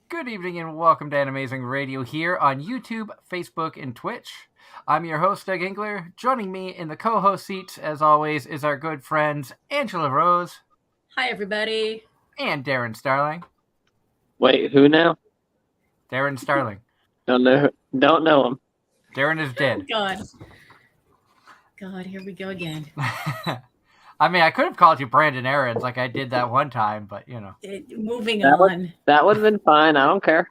Good evening and welcome to Anime-Zing Radio here on YouTube, Facebook, and Twitch. I'm your host, Doug Engler. Joining me in the co-host seats, as always, is our good friends Angela Rose. Hi, everybody. And Darren Starling. Wait, who now? Darren Starling. Don't know him. Darren is dead. Oh, God, here we go again. I mean, I could have called you Brandon Aarons like I did that one time, but you know. Moving on. That would have been fine. I don't care.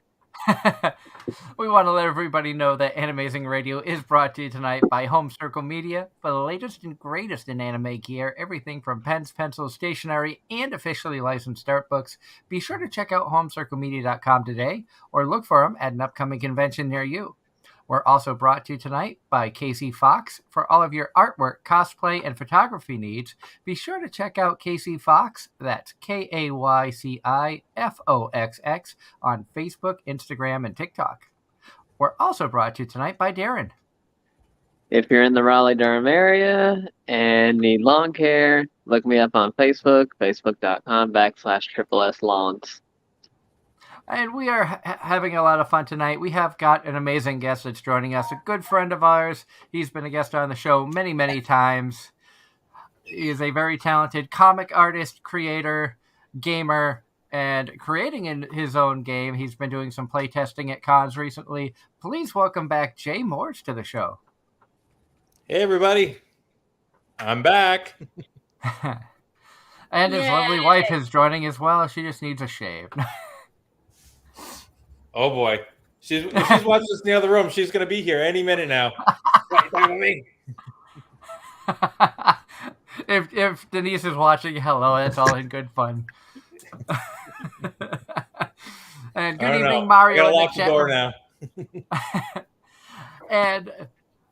We want to let everybody know that Anime-Zing Radio is brought to you tonight by Home Circle Media for the latest and greatest in anime gear, everything from pens, pencils, stationery, and officially licensed art books. Be sure to check out homecirclemedia.com today or look for them at an upcoming convention near you. We're also brought to you tonight by Casey Fox. For all of your artwork, cosplay, and photography needs, be sure to check out Casey Fox, that's KAYCIFOXX, on Facebook, Instagram, and TikTok. We're also brought to you tonight by Darren. If you're in the Raleigh-Durham area and need lawn care, look me up on Facebook, facebook.com/SSS Lawns. And we are having a lot of fun tonight. We have got an amazing guest that's joining us, a good friend of ours. He's been a guest on the show many, many times. He is a very talented comic artist, creator, gamer, and creating in his own game. He's been doing some playtesting at cons recently. Please welcome back Jay Mooers to the show. Hey, everybody. I'm back. And his lovely wife is joining as well. She just needs a shave. Oh boy, if she's watching this in the other room, she's going to be here any minute now. What are you talking about me? If Denise is watching, hello, that's all in good fun. And good evening, Mario. I gotta lock the door now. And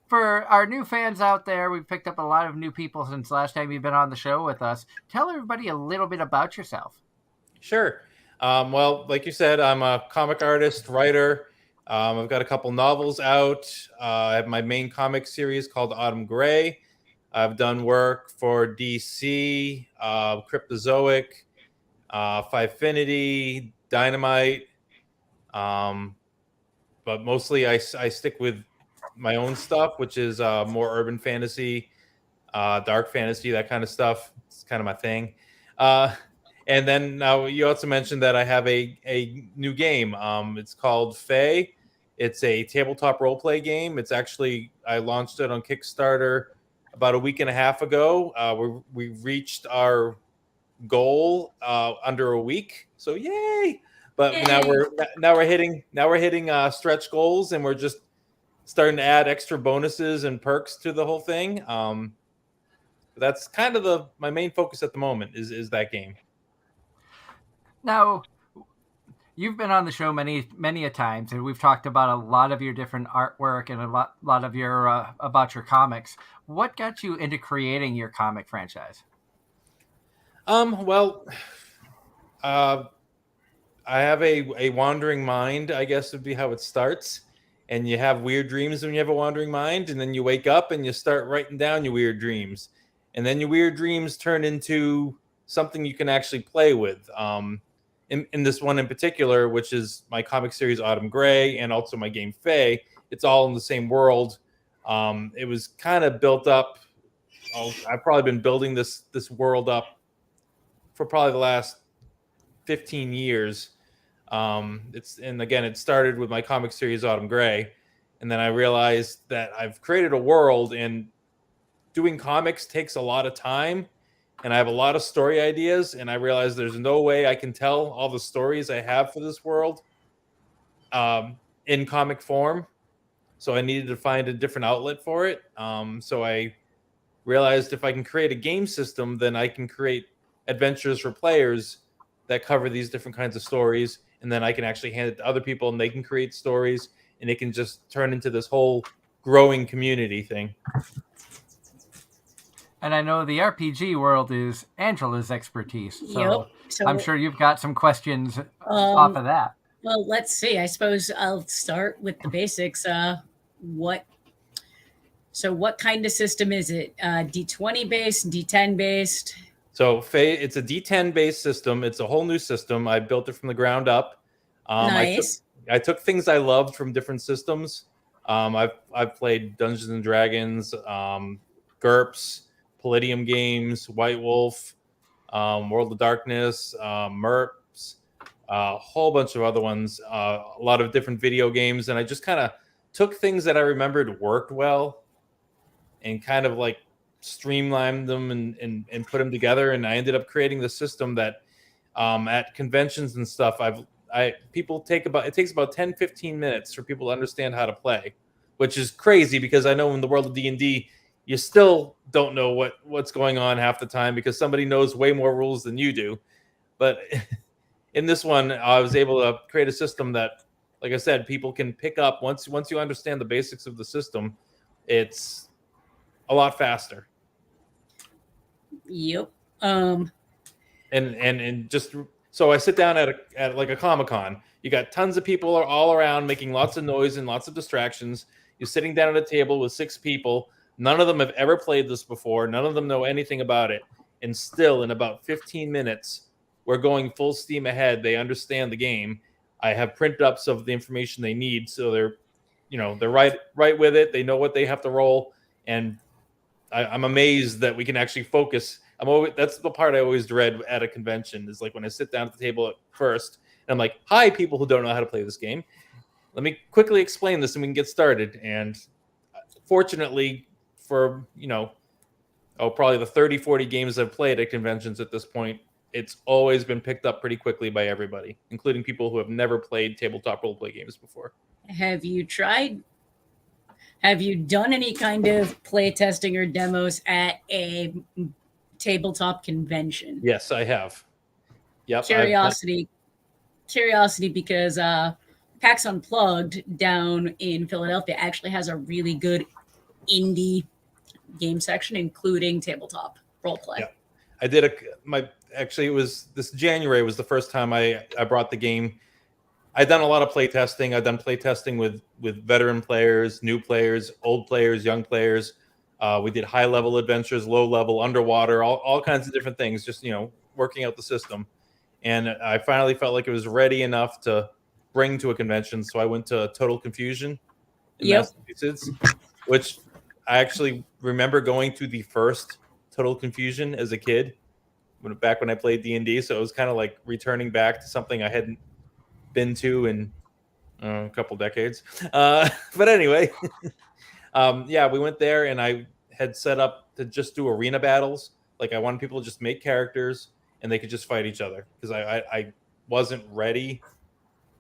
for our new fans out there, we've picked up a lot of new people since last time you've been on the show with us. Tell everybody a little bit about yourself. Sure. Well, like you said, I'm a comic artist, writer. I've got a couple novels out. I have my main comic series called Autumn Gray. I've done work for DC, Cryptozoic, Fivefinity, Dynamite. But mostly I stick with my own stuff, which is more urban fantasy, dark fantasy, that kind of stuff. It's kind of my thing. And then now you also mentioned that I have a new game. It's called Fae. It's a tabletop roleplay game. It's actually, I launched it on Kickstarter about a week and a half ago. We reached our goal under a week. So yay! But yay. now we're hitting stretch goals, and we're just starting to add extra bonuses and perks to the whole thing. That's kind of my main focus at the moment is that game. Now, you've been on the show many a times, and we've talked about a lot of your different artwork and a lot of your about your comics. What got you into creating your comic franchise? Well, I have a wandering mind, I guess would be how it starts. And you have weird dreams when you have a wandering mind, and then you wake up and you start writing down your weird dreams, and then your weird dreams turn into something you can actually play with. In this one in particular, which is my comic series Autumn Gray and also my game Fae, it's all in the same world. It was kind of built up. I've probably been building this world up for probably the last 15 years. It started with my comic series Autumn Gray, and then I realized that I've created a world, and doing comics takes a lot of time. And I have a lot of story ideas, and I realized there's no way I can tell all the stories I have for this world in comic form. So I needed to find a different outlet for it. So I realized if I can create a game system, then I can create adventures for players that cover these different kinds of stories. And then I can actually hand it to other people, and they can create stories, and it can just turn into this whole growing community thing. And I know the RPG world is Angela's expertise. So, yep. So I'm sure you've got some questions off of that. Well, let's see. I suppose I'll start with the basics. What kind of system is it? D20 based, D10 based? So it's a D10 based system. It's a whole new system. I built it from the ground up. Nice. I took things I loved from different systems. I've played Dungeons and Dragons, GURPS, Palladium games, White Wolf, World of Darkness, MERPs, a whole bunch of other ones, a lot of different video games, and I just kind of took things that I remembered worked well and kind of like streamlined them and put them together, and I ended up creating the system that at conventions and stuff people it takes about 10-15 minutes for people to understand how to play, which is crazy because I know in the world of D&D you still don't know what's going on half the time because somebody knows way more rules than you do. But in this one, I was able to create a system that, like I said, people can pick up once you understand the basics of the system. It's a lot faster. Yep. And just so I sit down at like a Comic-Con. You got tons of people all around making lots of noise and lots of distractions. You're sitting down at a table with 6 people. None of them have ever played this before. None of them know anything about it. And still, in about 15 minutes, we're going full steam ahead. They understand the game. I have print ups of the information they need, so they're right with it. They know what they have to roll, and I'm amazed that we can actually focus. That's the part I always dread at a convention is like when I sit down at the table at first, and I'm like, "Hi, people who don't know how to play this game. Let me quickly explain this, and we can get started." And fortunately, for probably the 30-40 games I've played at conventions at this point, it's always been picked up pretty quickly by everybody, including people who have never played tabletop roleplay games before. Have you done any kind of play testing or demos at a tabletop convention? Yes, I have. Yep. Curiosity, because PAX Unplugged down in Philadelphia actually has a really good indie game section, including tabletop roleplay. Yeah, I did it was this January was the first time I brought the game. I've done a lot of play testing. I've done play testing with veteran players, new players, old players, young players. We did high level adventures, low level, underwater, all kinds of different things, just working out the system. And I finally felt like it was ready enough to bring to a convention. So I went to Total Confusion in Massachusetts, which I actually remember going to the first Total Confusion as a kid, back when I played D&D. So it was kind of like returning back to something I hadn't been to in a couple decades. But anyway, we went there, and I had set up to just do arena battles. Like I wanted people to just make characters and they could just fight each other, because I wasn't ready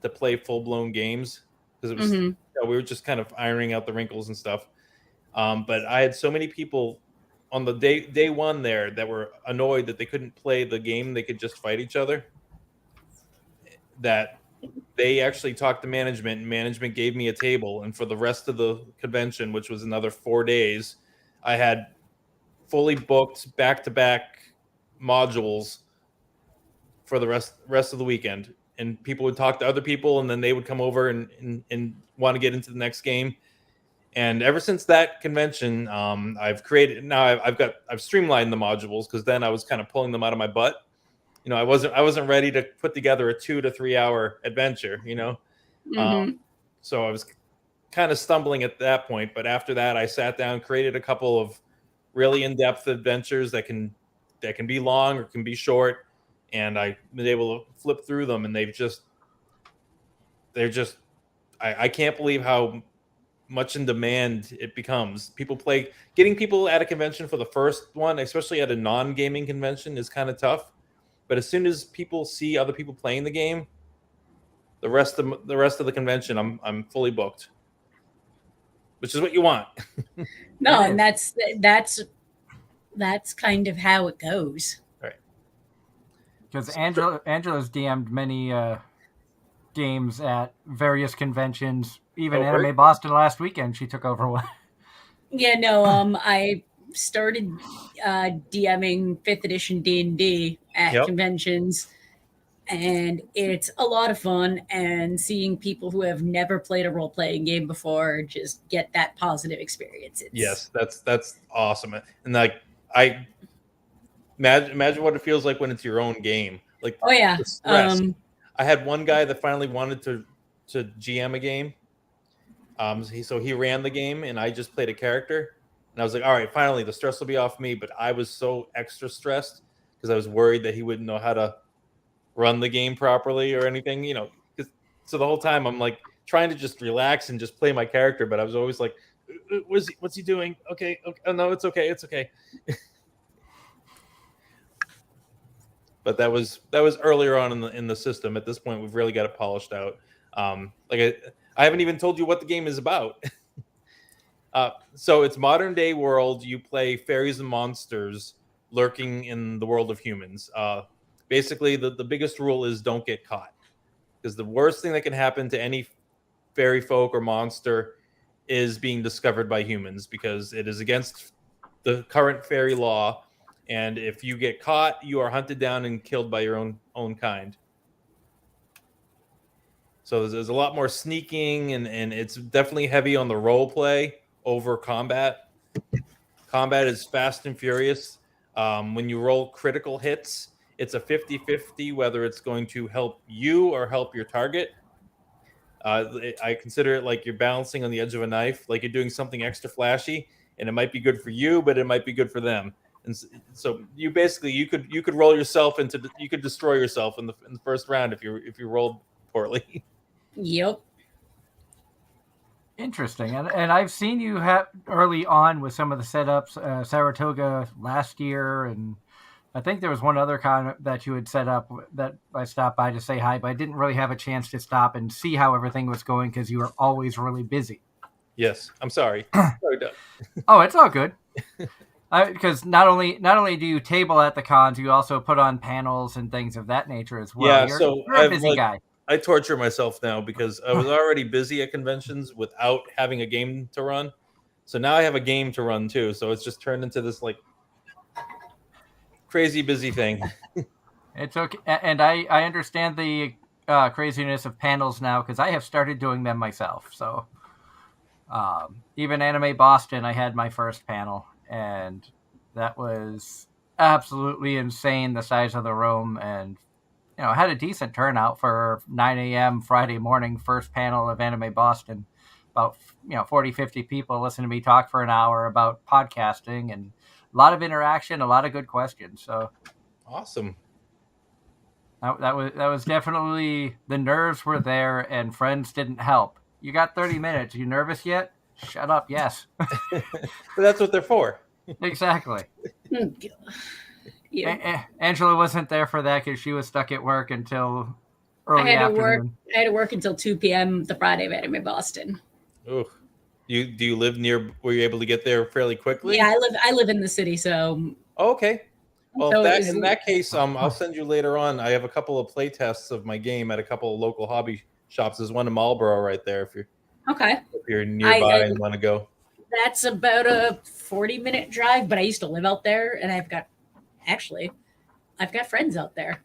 to play full-blown games, because it was we were just kind of ironing out the wrinkles and stuff. But I had so many people on the day one there that were annoyed that they couldn't play the game, they could just fight each other, that they actually talked to management, and management gave me a table. And for the rest of the convention, which was another 4 days, I had fully booked back-to-back modules for the rest of the weekend. And people would talk to other people, and then they would come over and want to get into the next game. And ever since that convention, I've streamlined the modules, because then I was kind of pulling them out of my butt. I wasn't ready to put together a 2 to 3 hour adventure, so I was kind of stumbling at that point. But after that, I sat down, created a couple of really in-depth adventures that can be long or can be short, and I've been able to flip through them, and I can't believe how much in demand it becomes. Getting people at a convention for the first one, especially at a non-gaming convention, is kind of tough. But as soon as people see other people playing the game, the rest of the convention, I'm fully booked, which is what you want. No, and that's kind of how it goes. Right. Because Angela's DM'd many games at various conventions, even Anime Boston last weekend. She took over one. Yeah, no, I started DMing 5th edition D&D at conventions, and it's a lot of fun, and seeing people who have never played a role-playing game before just get that positive experience. Yes, that's awesome. And like, I imagine what it feels like when it's your own game. Like, oh yeah, I had one guy that finally wanted to GM a game. So he ran the game, and I just played a character. And I was like, all right, finally, the stress will be off me. But I was so extra stressed because I was worried that he wouldn't know how to run the game properly or anything, you know. So the whole time I'm like trying to just relax and just play my character, but I was always like, what's he doing? Okay, oh, no, it's okay. But that was earlier on in the system. At this point, we've really got it polished out. Like I haven't even told you what the game is about. So it's modern day world. You play fairies and monsters lurking in the world of humans. Basically, the biggest rule is don't get caught, because the worst thing that can happen to any fairy folk or monster is being discovered by humans, because it is against the current fairy law. And if you get caught, you are hunted down and killed by your own kind. So there's a lot more sneaking, and it's definitely heavy on the role play over combat. Combat is fast and furious. When you roll critical hits, it's a 50-50 whether it's going to help you or help your target. I consider it like you're balancing on the edge of a knife, like you're doing something extra flashy, and it might be good for you, but it might be good for them. And so you basically you could roll yourself you could destroy yourself in the first round if you rolled poorly. Yep. Interesting. And I've seen you have early on with some of the setups, Saratoga last year, and I think there was one other con that you had set up that I stopped by to say hi, but I didn't really have a chance to stop and see how everything was going because you were always really busy. Yes, I'm sorry. Sorry, Doug. Oh, it's all good. Because not only do you table at the cons, you also put on panels and things of that nature as well. Yeah, you're a busy guy. I torture myself now because I was already busy at conventions without having a game to run. So now I have a game to run too. So it's just turned into this like crazy busy thing. It's okay. And I understand the craziness of panels now because I have started doing them myself. So even Anime Boston, I had my first panel, and that was absolutely insane, the size of the room, and had a decent turnout for 9 a.m. Friday morning, first panel of Anime Boston. About 40, 50 people listen to me talk for an hour about podcasting, and a lot of interaction, a lot of good questions. So awesome. That was definitely, the nerves were there, and friends didn't help. You got 30 minutes. You nervous yet? Shut up. Yes. But that's what they're for. Exactly. Yeah. Angela wasn't there for that because she was stuck at work until early afternoon. I had to work until 2 p.m. the Friday of Anime Boston. Oh, do you live near? Were you able to get there fairly quickly? Yeah, I live in the city, so. Oh, okay. Well, so in that case, I'll send you later on. I have a couple of play tests of my game at a couple of local hobby shops. There's one in Marlboro right there. If you're nearby and want to go. That's about a 40-minute drive, but I used to live out there, and I've got friends out there.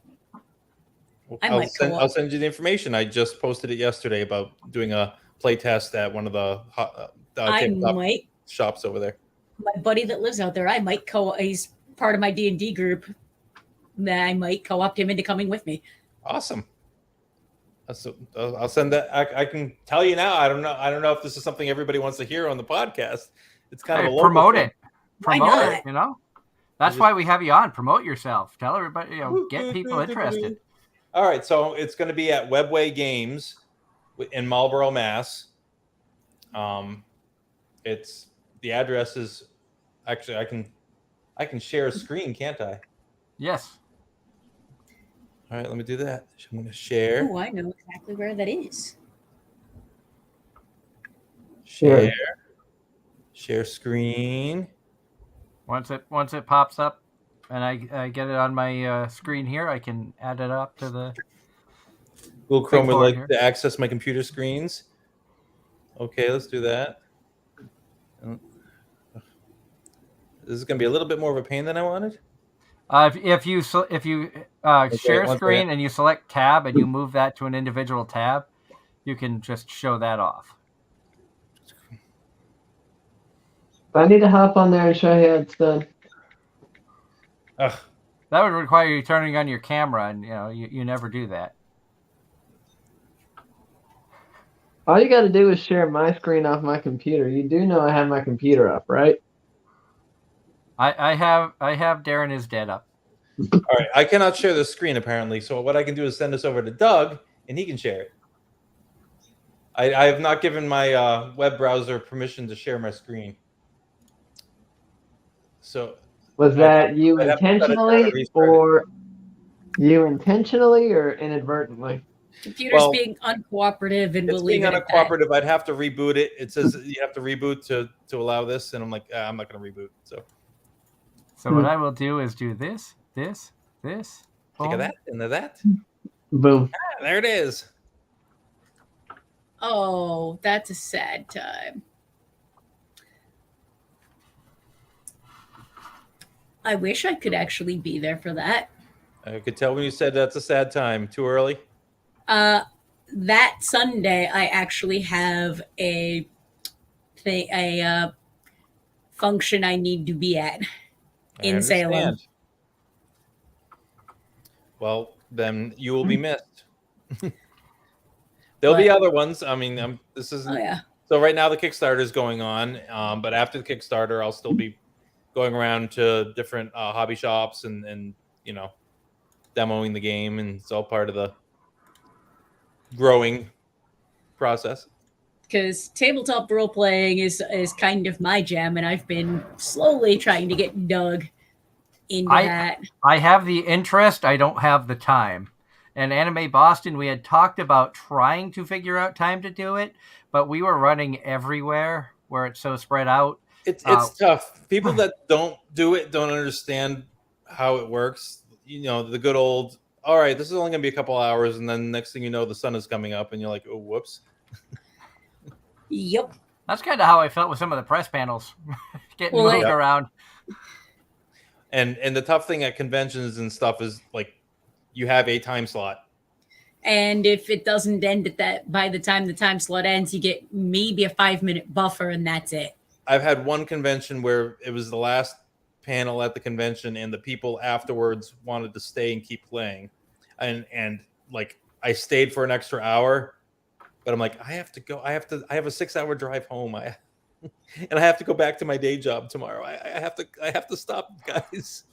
I'll send you the information. I just posted it yesterday about doing a play test at one of the shops over there. My buddy that lives out there, he's part of my D&D group. I might co-opt him into coming with me. Awesome. I'll send that. I can tell you now. I don't know if this is something everybody wants to hear on the podcast. It's kind of a local promote thing. it. Promote it. That's why we have you on. Promote yourself. Tell everybody. Get people interested. All right, so it's going to be at Webway Games in Marlboro, Mass. It's the address is actually I can share a screen, can't I? Yes. All right, let me do that. I'm going to share. Oh, I know exactly where that is. Share screen. Once it pops up, and I get it on my screen here, I can add it up to the. Google Chrome would like to access my computer screens. Okay, let's do that. This is going to be a little bit more of a pain than I wanted. If you share screen and you select tab and you move that to an individual tab, you can just show that off. I need to hop on there and show you how it's done. That would require you turning on your camera, and you never do that. All you got to do is share my screen off my computer. You do know I have my computer up, right? I have Darren is dead up. All right, I cannot share the screen apparently. So what I can do is send this over to Doug, and he can share it. I have not given my web browser permission to share my screen. So was that you I'd have to shut it down intentionally, and restart it. or you intentionally, or inadvertently? Computer's being uncooperative, and we'll It's leave being it at that. uncooperative. I'd have to reboot it. It says you have to reboot to allow this, and I'm like, I'm not going to reboot. So what I will do is do this. Think of that, and that. Boom. Ah, there it is. Oh, that's a sad time. I wish I could actually be there for that. I could tell when you said that's a sad time. Too early? That Sunday, I actually have a function I need to be at in Salem. Well, then you will be missed. There'll be other ones. I mean, this isn't. Oh, yeah. So right now the Kickstarter is going on, but after the Kickstarter, I'll still be going around to different hobby shops and demoing the game, and it's all part of the growing process. Because tabletop role playing is kind of my jam, and I've been slowly trying to get Doug into that. I have the interest. I don't have the time. And Anime Boston, we had talked about trying to figure out time to do it, but we were running everywhere where it's so spread out. It's tough. People that don't do it don't understand how it works. The good old, all right, this is only going to be a couple hours, and then next thing you know, the sun is coming up, and you're like, oh, whoops. Yep. That's kind of how I felt with some of the press panels getting moved around. And the tough thing at conventions and stuff is like you have a time slot. And if it doesn't end at that, by the time the time slot ends, you get maybe a 5-minute buffer, and that's it. I've had one convention where it was the last panel at the convention, and the people afterwards wanted to stay and keep playing, and like I stayed for an extra hour, but I'm like, I have to go. I have a 6-hour drive home. And I have to go back to my day job tomorrow. I have to stop, guys.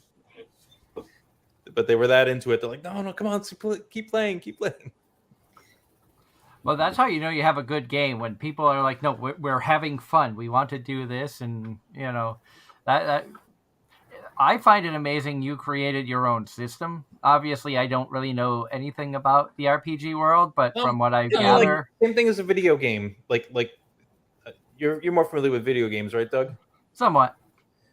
But they were that into it. They're like, no, come on, keep playing. Well, that's how you know you have a good game, when people are like, no, we're having fun. We want to do this. And, that I find it amazing you created your own system. Obviously, I don't really know anything about the RPG world, but from what I gather... Same thing as a video game. Like you're more familiar with video games, right, Doug? Somewhat.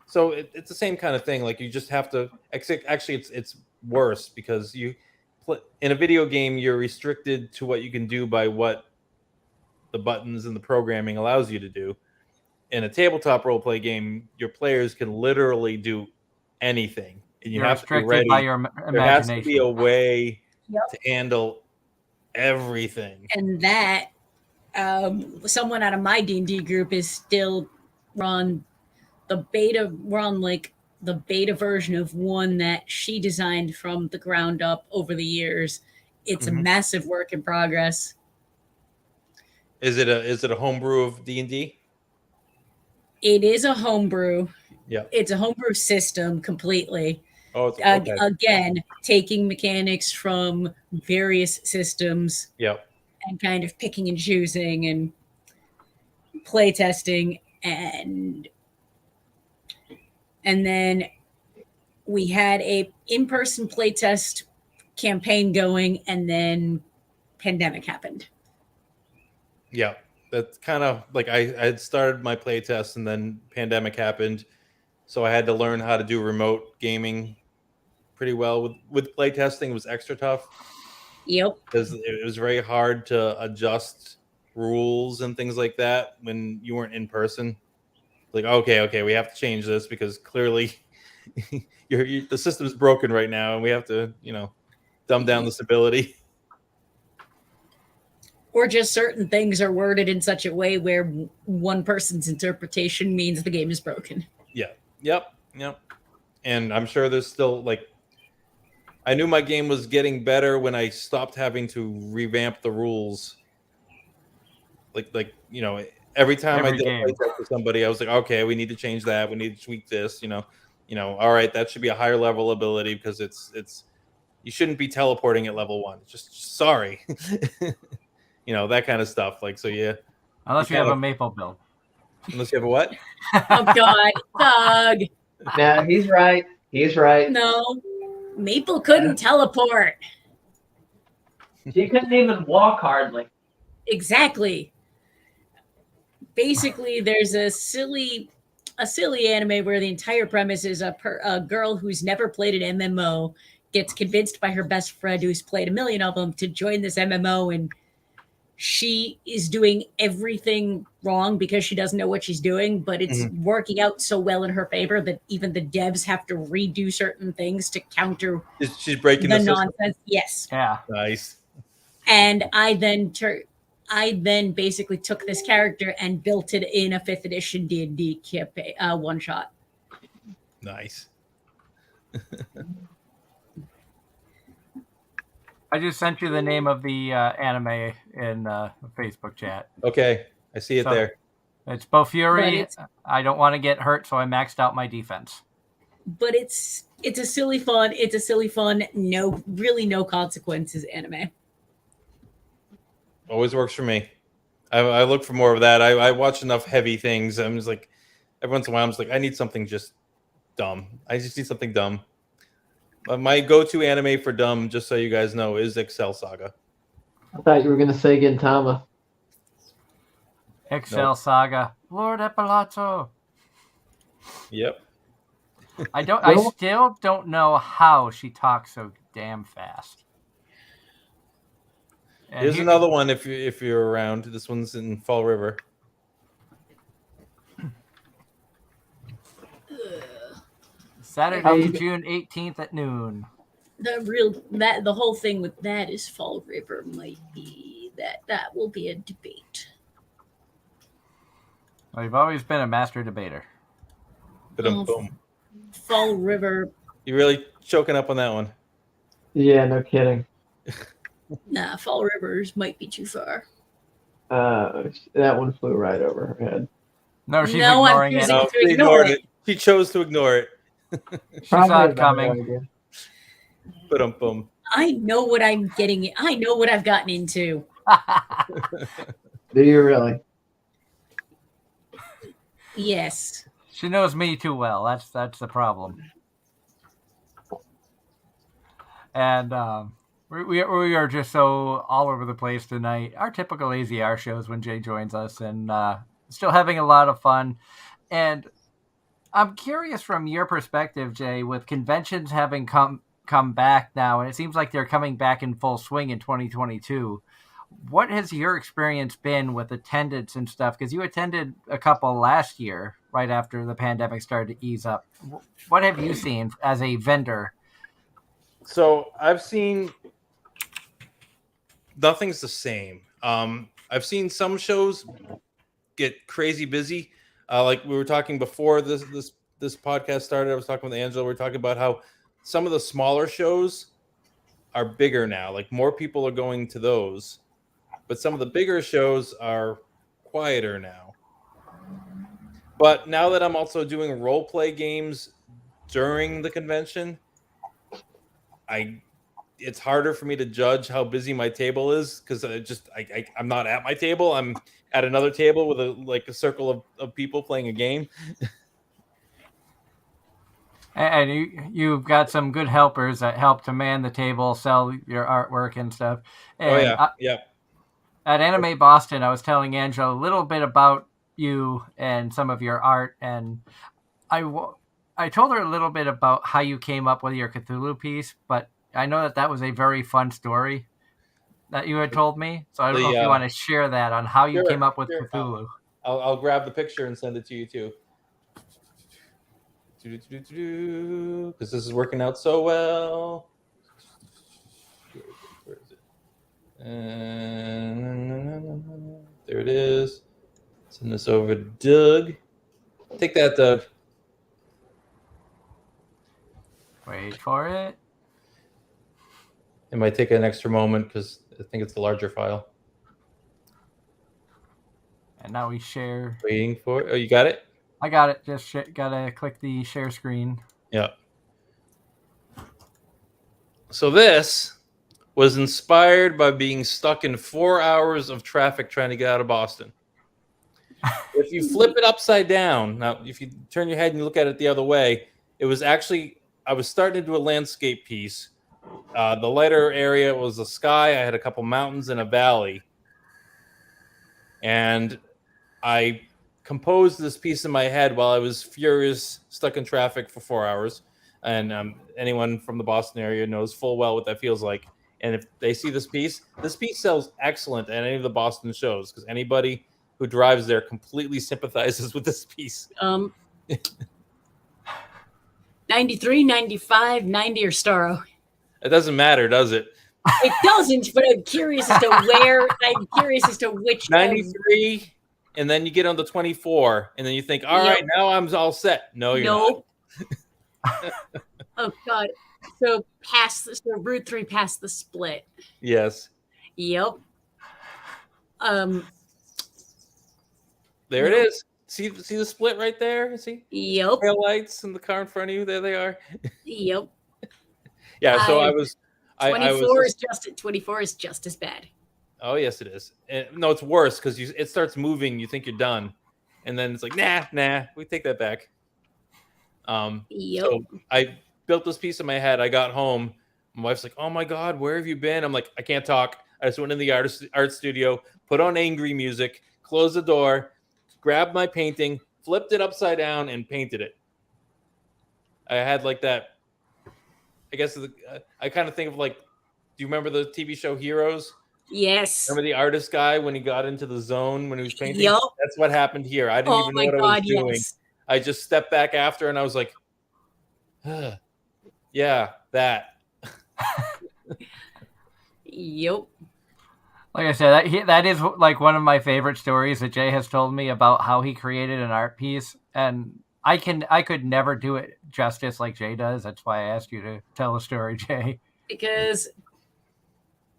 So it's the same kind of thing. Like you just have to... Actually, it's worse because in a video game, you're restricted to what you can do by what the buttons and the programming allows you to do. In a tabletop roleplay game, your players can literally do anything. And you're have restricted to be ready. By your imagination. There has to be a way to handle everything. And that someone out of my D&D group is still on the beta. We're on like the beta version of one that she designed from the ground up over the years. It's a massive work in progress. Is it a homebrew of D&D? It is a homebrew. Yeah. It's a homebrew system completely. Oh, it's okay. Again, taking mechanics from various systems. Yep. And kind of picking and choosing and play testing, and then we had a in-person play test campaign going, and then pandemic happened. Yeah, that's kind of like I had started my play test, and then pandemic happened, so I had to learn how to do remote gaming pretty well. With play testing, it was extra tough. Yep. Because it was very hard to adjust rules and things like that when you weren't in person. Like, okay, we have to change this because clearly the system's broken right now, and we have to, dumb down the stability. Or just certain things are worded in such a way where one person's interpretation means the game is broken. Yeah. Yep. And I'm sure there's still I knew my game was getting better when I stopped having to revamp the rules. Like every time I Every did a game. playtest with somebody, I was like, okay, we need to change that. We need to tweak this. All right, that should be a higher level ability because it's you shouldn't be teleporting at level 1. Just sorry, that kind of stuff. Like so, yeah. Unless you have a maple build. Unless you have a what? Oh God, Doug. No, he's right. He's right. No, Maple couldn't teleport. She couldn't even walk hardly. Exactly. Basically, there's a silly anime where the entire premise is a girl who's never played an MMO gets convinced by her best friend who's played a million of them to join this MMO, and she is doing everything wrong because she doesn't know what she's doing, but it's working out so well in her favor that even the devs have to redo certain things to counter She's breaking the the system. nonsense. Yes. Yeah. Nice. And I then basically took this character and built it in a 5th edition D&D one shot. Nice. I just sent you the name of the anime in the Facebook chat. Okay, I see it there. It's Bofuri. I don't want to get hurt, so I maxed out my defense. But it's a silly fun. No consequences anime. Always works for me. I look for more of that. I watch enough heavy things. I'm just like, every once in a while, I'm just like, I need something just dumb. I just need something dumb. My go-to anime for dumb, just so you guys know, is Excel Saga. I thought you were gonna say Gintama. Excel Saga, Lord Epilazzo. Yep. I still don't know how she talks so damn fast. And Here's another one if you're around. This one's in Fall River. Saturday, June 18th at noon. The whole thing with that is Fall River might be that will be a debate. Well, you've always been a master debater. Boom. Fall River. You really choking up on that one? Yeah, no kidding. Nah, Fall Rivers might be too far. That one flew right over her head. No, she's ignoring it. No, she ignored it. She chose to ignore it. She saw it coming. Boom. I know what I'm getting. I know what I've gotten into. Do you really? Yes. She knows me too well. That's the problem. And we are just so all over the place tonight. Our typical AZR shows when Jay joins us, and still having a lot of fun. And I'm curious from your perspective, Jay, with conventions having come back now, and it seems like they're coming back in full swing in 2022. What has your experience been with attendance and stuff? Because you attended a couple last year, right after the pandemic started to ease up. What have you seen as a vendor? So I've seen nothing's the same. I've seen some shows get crazy busy. Like we were talking before this podcast started, I was talking with Angela. We were talking about how some of the smaller shows are bigger now. Like more people are going to those, but some of the bigger shows are quieter now. But now that I'm also doing role play games during the convention, it's harder for me to judge how busy my table is because I'm not at my table. I'm at another table with a circle of people playing a game. And you've got some good helpers that help to man the table, sell your artwork and stuff. And yeah. At Anime Boston, I was telling Angela a little bit about you and some of your art, and I told her a little bit about how you came up with your Cthulhu piece, but I know that was a very fun story that you had told me. So I don't know if you want to share that on how you came up with Cthulhu. I'll grab the picture and send it to you too. Because this is working out so well. Where is it? There it is. Send this over to Doug. Take that, Doug. Wait for it. It might take an extra moment because I think it's the larger file. And now we share. Waiting for it. Oh, you got it? I got it. Just gotta click the share screen. Yeah. So this was inspired by being stuck in 4 hours of traffic trying to get out of Boston. If you flip it upside down, now if you turn your head and you look at it the other way, it was actually, I was starting to do a landscape piece. The lighter area was the sky. I had a couple mountains and a valley. And I composed this piece in my head while I was furious, stuck in traffic for 4 hours. And anyone from the Boston area knows full well what that feels like. And if they see this piece sells excellent at any of the Boston shows because anybody who drives there completely sympathizes with this piece. 93, 95, 90, or Starro? It doesn't matter, does it? It doesn't, but I'm curious as to where. I'm curious as to which 93, and then you get on the 24, and then you think, all right, now I'm all set. No, you're not. Oh God! So Route 3 past the split. Yes. Yep. There it is. See the split right there? See? Yep. Tail lights in the car in front of you. There they are. Yep. Yeah. So 24 is just as bad. Oh yes, it is. And, no, it's worse because it starts moving. You think you're done, and then it's like, nah. We take that back. Yep. So I built this piece in my head. I got home. My wife's like, "Oh my God, where have you been?" I'm like, "I can't talk." I just went in the art studio, put on angry music, closed the door, grabbed my painting, flipped it upside down, and painted it. I had like that. I guess I kind of think of like, do you remember the TV show Heroes? Yes. Remember the artist guy when he got into the zone when he was painting? Yep. That's what happened here. I didn't even know what I was doing. Yes. I just stepped back after and I was like, yeah, that. Yep. Like I said, that is like one of my favorite stories that Jay has told me about how he created an art piece, and I could never do it justice like Jay does. That's why I asked you to tell the story, Jay. Because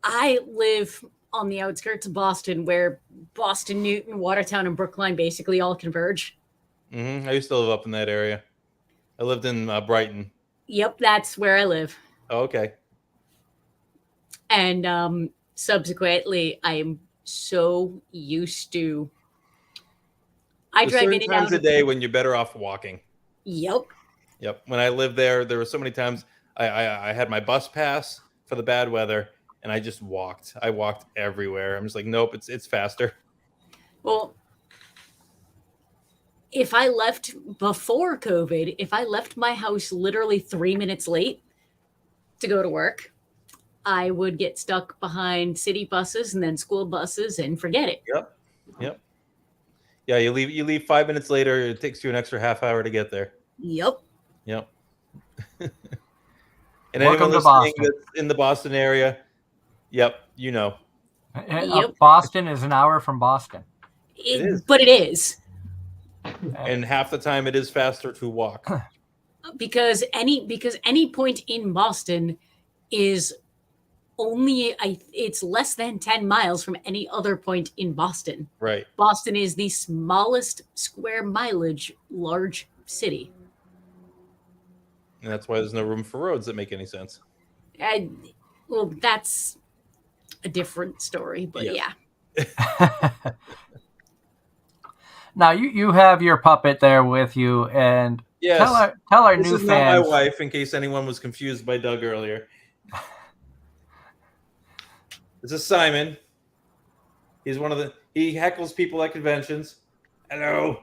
I live on the outskirts of Boston, where Boston, Newton, Watertown, and Brookline basically all converge. I used to live up in that area. I lived in Brighton. Yep, that's where I live. Oh, okay. And subsequently, I am so used to. I drive in and out times a day when you're better off walking. Yep. When I lived there were so many times I had my bus pass for the bad weather, and I just walked. I walked everywhere. I'm just like, nope, it's faster. Well, if I left before COVID, if I left my house literally 3 minutes late to go to work, I would get stuck behind city buses and then school buses and forget it. Yep. Yeah, you leave 5 minutes later. It takes you an extra half hour to get there. Yep. And Welcome anyone to listening Boston. that's in the Boston area, you know. Boston is an hour from Boston. It is. But it is. And half the time it is faster to walk. Because any point in Boston is only it's less than 10 miles from any other point in Boston. Right. Boston is the smallest square mileage large city. And that's why there's no room for roads that make any sense. Well, that's a different story, but yeah. Now you have your puppet there with you, and yes. tell our this new is fans. Not my wife, in case anyone was confused by Doug earlier. This is Simon. He's he heckles people at conventions. Hello.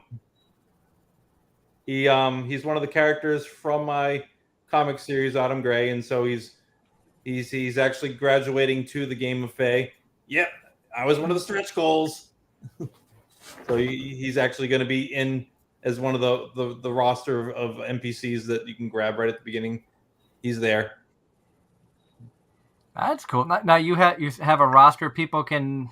He's one of the characters from my comic series Autumn Gray, and so he's actually graduating to the Game of Fae. Yep, I was one of the stretch goals. So he's actually going to be in as one of the roster of NPCs that you can grab right at the beginning. He's there. That's cool. Now you have a roster people can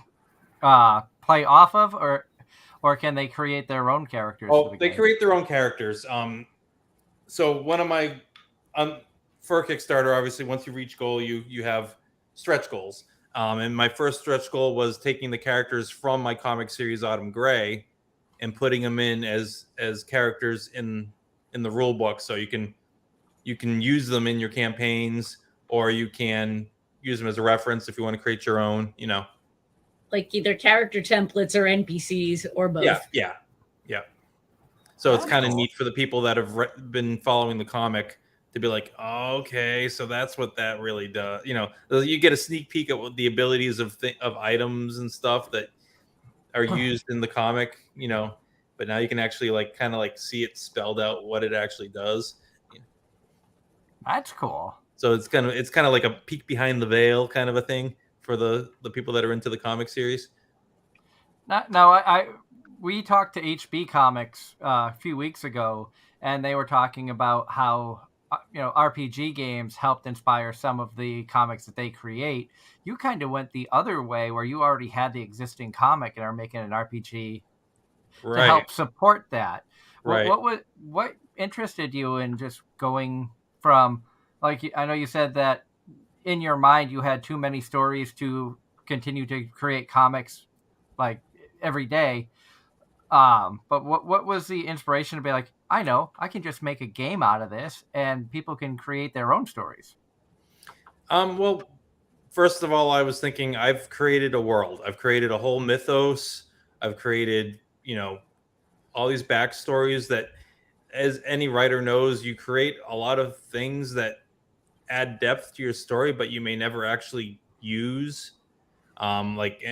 play off of, or can they create their own characters? Oh, they create their own characters. So one of my for a Kickstarter, obviously, once you reach goal, you have stretch goals. And my first stretch goal was taking the characters from my comic series Autumn Gray and putting them in as characters in the rule book, so you can use them in your campaigns, or you can use them as a reference if you want to create your own, like either character templates or NPCs or both. Yeah. So it's That's kind of cool. neat for the people that have been following the comic to be like, oh, okay, so that's what that really does. You get a sneak peek at what the abilities of items and stuff that are used in the comic, but now you can actually kind of see it spelled out what it actually does. That's cool. So it's kind of like a peek behind the veil kind of a thing for the people that are into the comic series. Now, we talked to HB Comics a few weeks ago, and they were talking about how RPG games helped inspire some of the comics that they create. You kind of went the other way, where you already had the existing comic and are making an RPG to help support that. Right. What interested you in just going from, like, I know you said that in your mind you had too many stories to continue to create comics like every day. But what was the inspiration to be like, I know I can just make a game out of this and people can create their own stories? Well, first of all, I was thinking I've created a world. I've created a whole mythos. I've created, all these backstories that, as any writer knows, you create a lot of things that add depth to your story, but you may never actually use. Like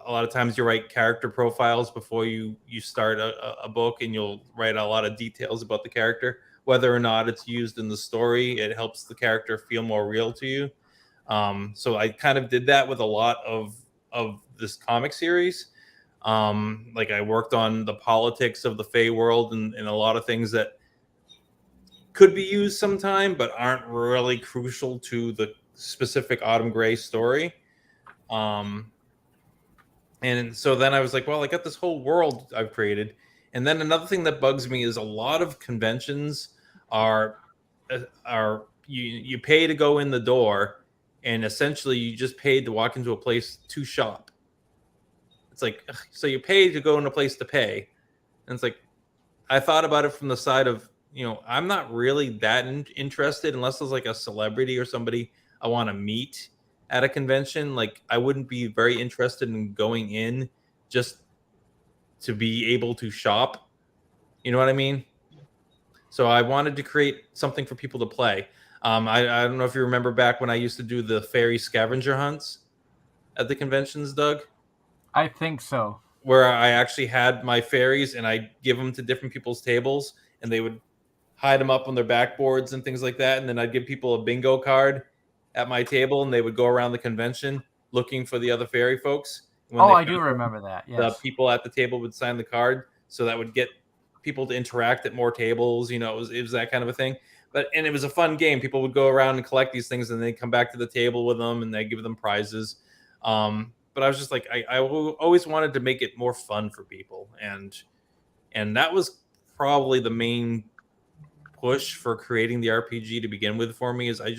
a lot of times you write character profiles before you start a book, and you'll write a lot of details about the character. Whether or not it's used in the story, it helps the character feel more real to you. So I kind of did that with a lot of this comic series. Like I worked on the politics of the Fey world and a lot of things that could be used sometime, but aren't really crucial to the specific Autumn Gray story. And so then I was like, well, I got this whole world I've created. And then another thing that bugs me is a lot of conventions are you pay to go in the door, and essentially you just paid to walk into a place to shop. It's like, so you pay to go in a place to pay. And it's like, I thought about it from the side of, I'm not really that interested unless there's like a celebrity or somebody I want to meet at a convention. Like I wouldn't be very interested in going in just to be able to shop. You know what I mean? So I wanted to create something for people to play. I don't know if you remember back when I used to do the fairy scavenger hunts at the conventions, Doug. I think so. Where I actually had my fairies and I give them to different people's tables, and they would hide them up on their backboards and things like that. And then I'd give people a bingo card at my table, and they would go around the convention looking for the other fairy folks. I do remember that. Yes. The people at the table would sign the card, so that would get people to interact at more tables. It was that kind of a thing. And it was a fun game. People would go around and collect these things, and they'd come back to the table with them, and they'd give them prizes. But I was just like, I always wanted to make it more fun for people, and that was probably the main push for creating the RPG to begin with for me. Is I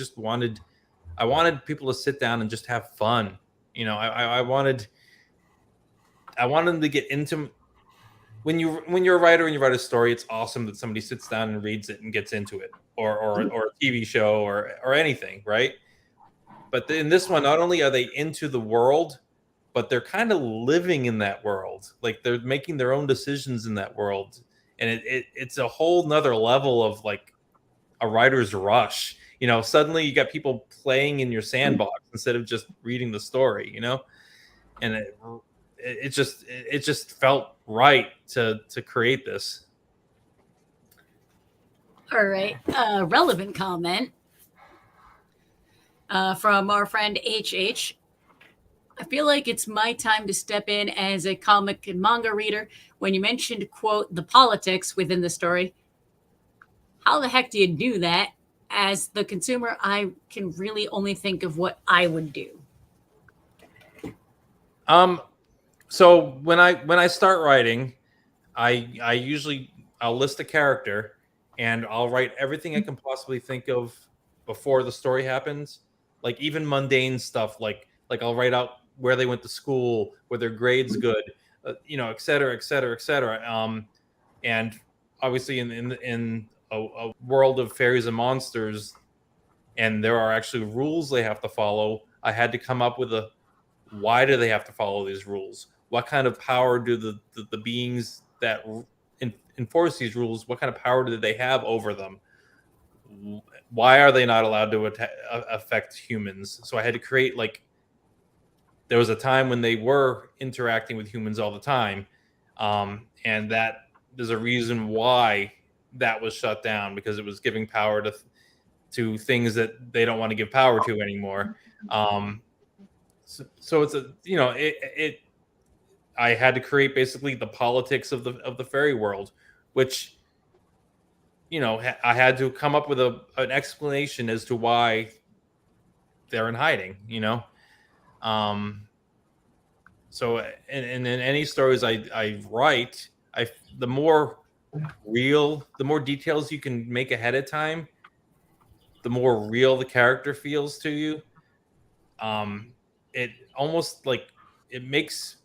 wanted people to sit down and just have fun. I wanted them to get into. When you're a writer and you write a story, it's awesome that somebody sits down and reads it and gets into it, or a TV show or anything, right? But in this one, not only are they into the world, but they're kind of living in that world. Like they're making their own decisions in that world. And it's a whole nother level of like a writer's rush. Suddenly you got people playing in your sandbox instead of just reading the story, and it just felt right to create this. All right. Relevant comment from our friend HH. I feel like it's my time to step in as a comic and manga reader. When you mentioned, quote, the politics within the story, how the heck do you do that? As the consumer, I can really only think of what I would do. So when I start writing, I'll list a character, and I'll write everything I can possibly think of before the story happens. Like even mundane stuff like Like I'll write out where they went to school, where their grades good, et cetera, et cetera, et cetera. And obviously in a world of fairies and monsters, and there are actually rules they have to follow, I had to come up with why do they have to follow these rules? What kind of power do the beings that enforce these rules, what kind of power do they have over them? Why are they not allowed to affect humans? So I had to create, like, there was a time when they were interacting with humans all the time. And that there's a reason why that was shut down, because it was giving power to things that they don't want to give power to anymore. So it's I had to create basically the politics of the fairy world, which, I had to come up with an explanation as to why they're in hiding, So, and in any stories I write, the more details you can make ahead of time, the more real the character feels to you. It almost like it makes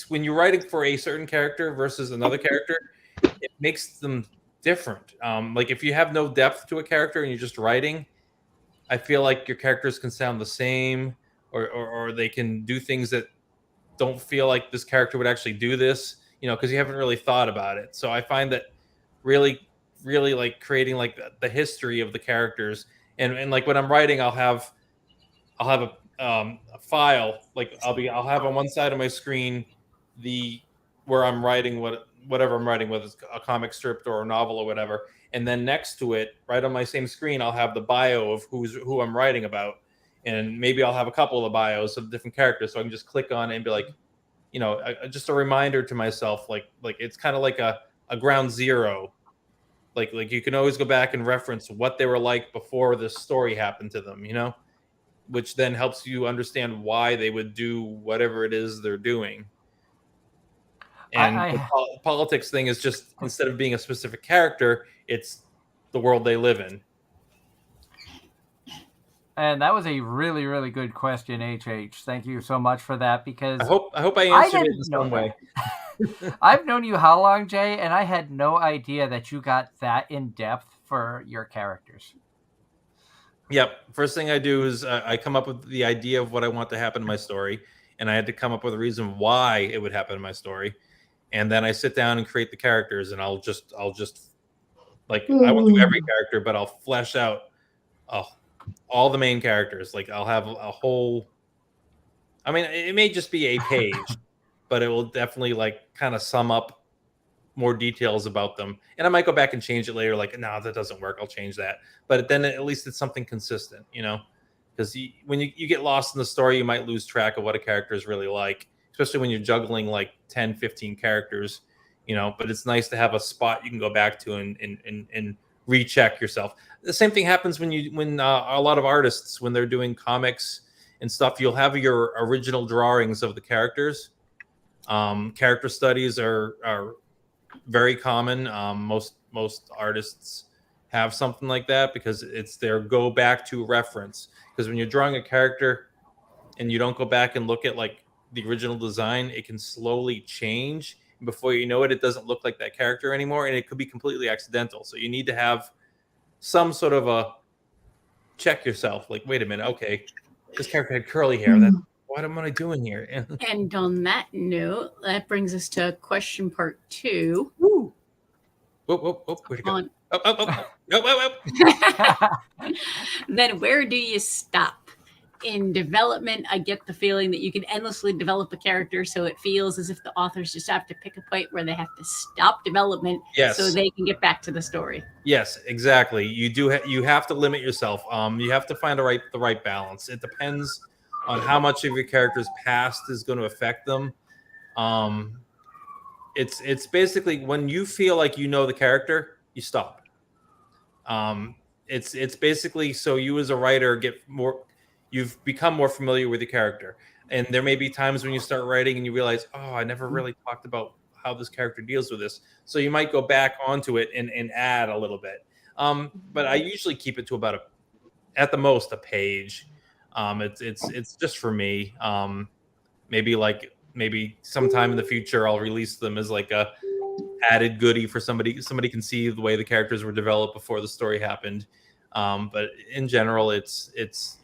when you're writing for a certain character versus another character, it makes them different. Like if you have no depth to a character and you're just writing, I feel like your characters can sound the same, or they can do things that don't feel like this character would actually do this, because you haven't really thought about it. So I find that really, really like creating like the history of the characters, and like when I'm writing, I'll have a file, like I'll have on one side of my screen where I'm writing whatever I'm writing, whether it's a comic strip or a novel or whatever, and then next to it, right on my same screen, I'll have the bio of who I'm writing about, and maybe I'll have a couple of the bios of different characters, so I can just click on it and be like, just a reminder to myself, like it's kind of like a ground zero, like you can always go back and reference what they were like before this story happened to them, which then helps you understand why they would do whatever it is they're doing. And the politics thing is just, instead of being a specific character, it's the world they live in. And that was a really, really good question, HH. Thank you so much for that, because I hope I answered it in some way. I've known you how long, Jay, and I had no idea that you got that in depth for your characters. Yep. First thing I do is I come up with the idea of what I want to happen in my story, and I had to come up with a reason why it would happen in my story, and then I sit down and create the characters, and I'll just like, I won't do every character, but I'll flesh out all the main characters. Like I'll have a whole, I mean, it may just be a page, but it will definitely like kind of sum up more details about them. And I might go back and change it later, like, no, that doesn't work, I'll change that. But then at least it's something consistent, because when you get lost in the story, you might lose track of what a character is really like, especially when you're juggling like 10, 15 characters, but it's nice to have a spot you can go back to and recheck yourself. The same thing happens when a lot of artists, when they're doing comics and stuff, you'll have your original drawings of the characters. Character studies are very common. Most artists have something like that, because it's their go back to reference. Because when you're drawing a character and you don't go back and look at like the original design, it can slowly change. Before you know it, it doesn't look like that character anymore, and it could be completely accidental. So you need to have some sort of a check yourself. Like, wait a minute, okay, this character had curly hair. What am I doing here? And on that note, that brings us to question part 2. Woo. Where'd it go? Then where do you stop? In development, I get the feeling that you can endlessly develop a character, so it feels as if the authors just have to pick a point where they have to stop development, so they can get back to the story. Yes, exactly. You have to limit yourself. You have to find the right balance. It depends on how much of your character's past is going to affect them. It's basically when you feel like you know the character, you stop. It's basically so you as a writer you've become more familiar with the character. And there may be times when you start writing and you realize, oh, I never really talked about how this character deals with this. So you might go back onto it and add a little bit. But I usually keep it to about at the most a page. It's just for me. Maybe sometime in the future I'll release them as like a added goodie for somebody. Somebody can see the way the characters were developed before the story happened. But in general, it's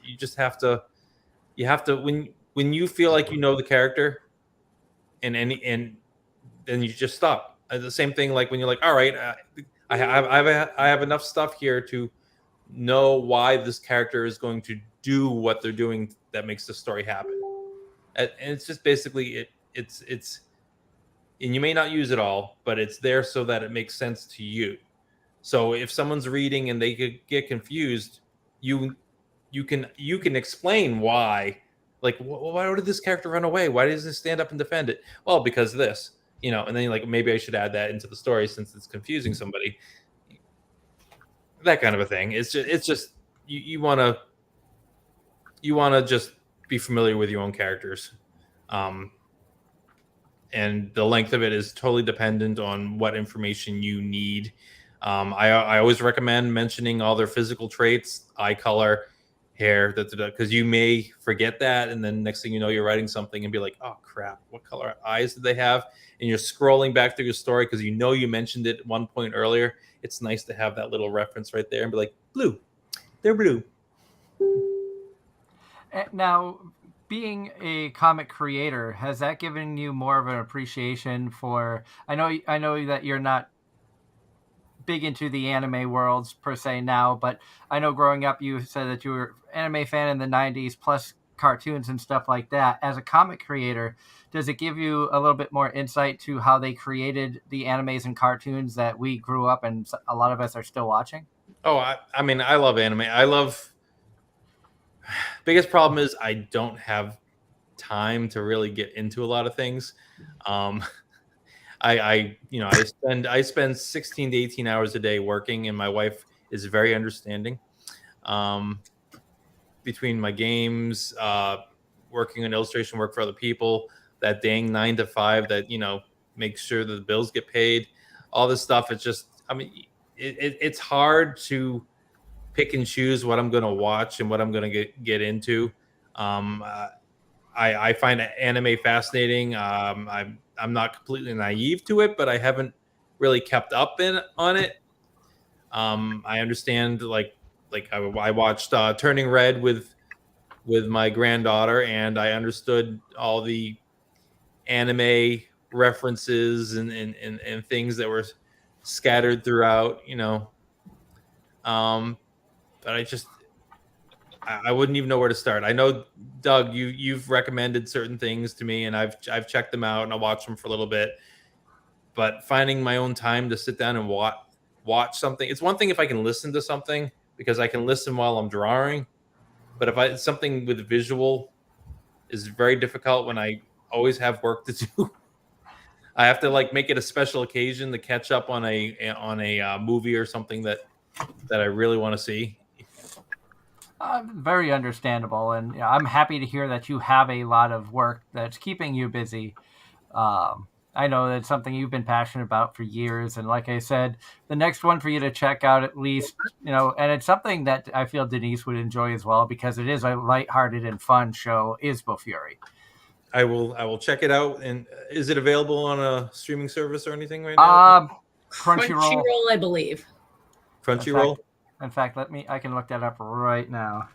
you just have to when you feel like you know the character and then you just stop. The same thing like when you're like, all right, I have enough stuff here to know why this character is going to do what they're doing that makes the story happen. And it's just basically it's and you may not use it all, but it's there so that it makes sense to you. So if someone's reading and they could get confused, you can explain why. Like, why did this character run away? Why doesn't he stand up and defend it? Well, because this, and then you're like, maybe I should add that into the story since it's confusing somebody. That kind of a thing. It's just you want to just be familiar with your own characters. And the length of it is totally dependent on what information you need. I always recommend mentioning all their physical traits, eye color, hair, because you may forget that, and then next thing you know, you're writing something and be like, oh crap, what color eyes did they have? And you're scrolling back through your story because you mentioned it at one point earlier. It's nice to have that little reference right there and be like, blue, they're blue. Now, being a comic creator, has that given you more of an appreciation for? I know that you're not big into the anime worlds per se now, but I know growing up you said that you were an anime fan in the 90s plus cartoons and stuff like that. As a comic creator, does it give you a little bit more insight to how they created the animes and cartoons that we grew up and a lot of us are still watching? Oh, I mean, I love anime. Biggest problem is I don't have time to really get into a lot of things. I spend 16 to 18 hours a day working, and my wife is very understanding. Between my games, working on illustration work for other people, that dang 9 to 5 that makes sure that the bills get paid, all this stuff. It's just, I mean, it's hard to pick and choose what I'm going to watch and what I'm going to get into. I find anime fascinating. I'm not completely naive to it, but I haven't really kept up on it. I understand like I watched Turning Red with my granddaughter, and I understood all the anime references and things that were scattered throughout, but I wouldn't even know where to start. I know, Doug, you've recommended certain things to me, and I've checked them out and I'll watch them for a little bit. But finding my own time to sit down and watch something, it's one thing if I can listen to something because I can listen while I'm drawing. But if something with visual is very difficult when I always have work to do. I have to make it a special occasion to catch up on a movie or something that I really want to see. Very understandable, and I'm happy to hear that you have a lot of work that's keeping you busy. I know that's something you've been passionate about for years, and like I said, the next one for you to check out at least, and it's something that I feel Denise would enjoy as well because it is a lighthearted and fun show, is Bofuri. I will check it out. And is it available on a streaming service or anything right now? Crunchyroll, I believe. Crunchyroll? In fact, I can look that up right now.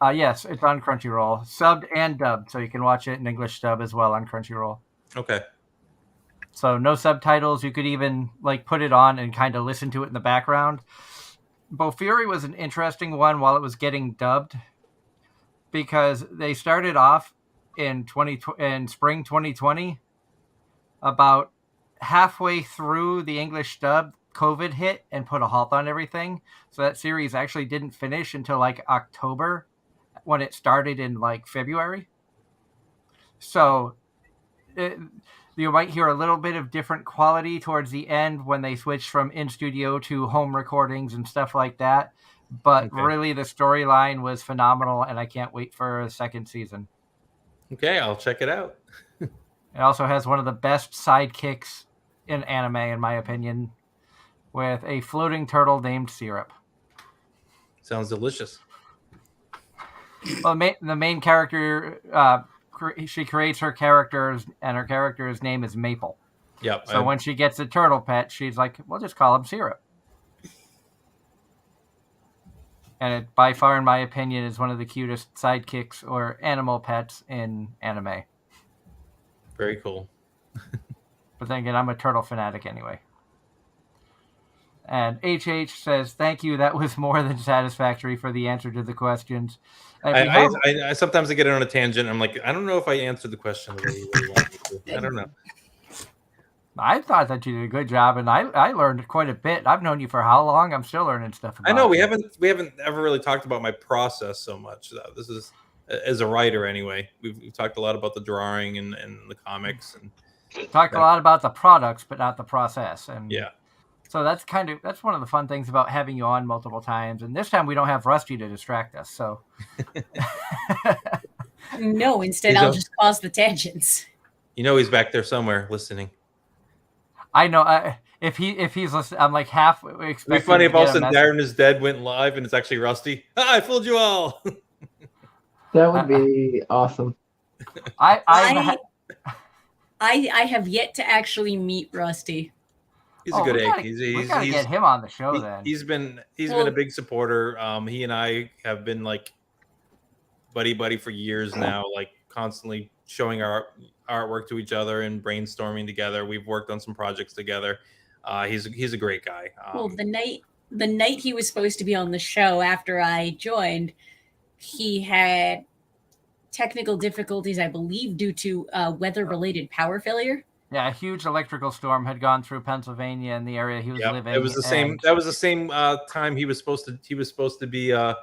Yes, it's on Crunchyroll, subbed and dubbed, so you can watch it in English dub as well on Crunchyroll. Okay. So no subtitles. You could even put it on and kind of listen to it in the background. Bofuri was an interesting one while it was getting dubbed because they started off in spring 2020. About halfway through the English dub, COVID hit and put a halt on everything. So that series actually didn't finish until October when it started in February. So you might hear a little bit of different quality towards the end when they switch from in-studio to home recordings and stuff like that. But really the storyline was phenomenal, and I can't wait for a second season. Okay, I'll check it out. It also has one of the best sidekicks in anime, in my opinion, with a floating turtle named Syrup. Sounds delicious. Well, the main character, she creates her characters, and her character's name is Maple. Yep. So when she gets a turtle pet, she's like, we'll just call him Syrup. And it, by far, in my opinion, is one of the cutest sidekicks or animal pets in anime. Very cool. But then again, I'm a turtle fanatic anyway. And HH says, thank you. That was more than satisfactory for the answer to the questions. I sometimes I get on a tangent. I'm like, I don't know if I answered the question the way you really wanted me to. I don't know. I thought that you did a good job, and I learned quite a bit. I've known you for how long? I'm still learning stuff about I know we you. haven't ever really talked about my process so much. This is as a writer anyway. We've talked a lot about the drawing and the comics and talked a lot about the products, but not the process. And yeah. So that's one of the fun things about having you on multiple times. And this time we don't have Rusty to distract us. So no, instead I'll just cause the tangents. You know he's back there somewhere listening. I know. If he's listening, I'm like half expecting. It'd be funny if all of a sudden Darren is Dead went live and it's actually Rusty. I fooled you all. That would be awesome. I have yet to actually meet Rusty. He's a good egg. We gotta get him on the show then. He's been a big supporter. He and I have been like buddy for years now, like constantly showing our artwork to each other and brainstorming together. We've worked on some projects together. He's a great guy. Well, the night he was supposed to be on the show after I joined, he had technical difficulties, I believe, due to weather-related power failure. Yeah, a huge electrical storm had gone through Pennsylvania and the area he was living. It was the same. That was the same time he was supposed to be. We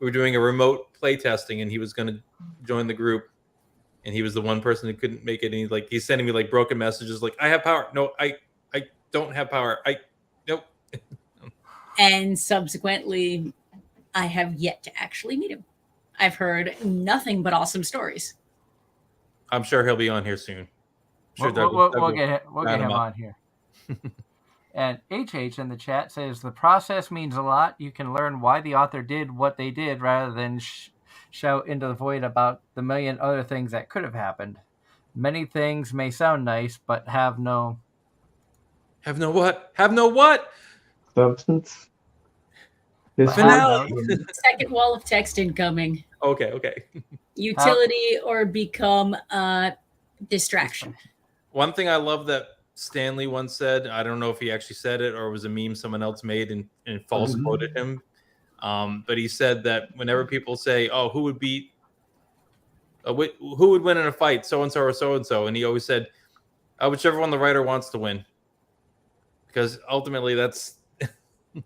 were doing a remote play testing, and he was going to join the group, and he was the one person who couldn't make it. And he's sending me like broken messages, like I have power. No, I don't have power. Nope. And subsequently, I have yet to actually meet him. I've heard nothing but awesome stories. I'm sure he'll be on here soon. Sure, we'll get him on here. And HH in the chat says the process means a lot. You can learn why the author did what they did rather than shout into the void about the million other things that could have happened. Many things may sound nice, but have no what? Substance. Second wall of text incoming. Okay. Utility or become distraction. One thing I love that Stanley once said, I don't know if he actually said it or it was a meme someone else made and false quoted him. But he said that whenever people say, oh, who would win in a fight, so-and-so or so-and-so? And he always said, whichever one the writer wants to win. Because ultimately that's the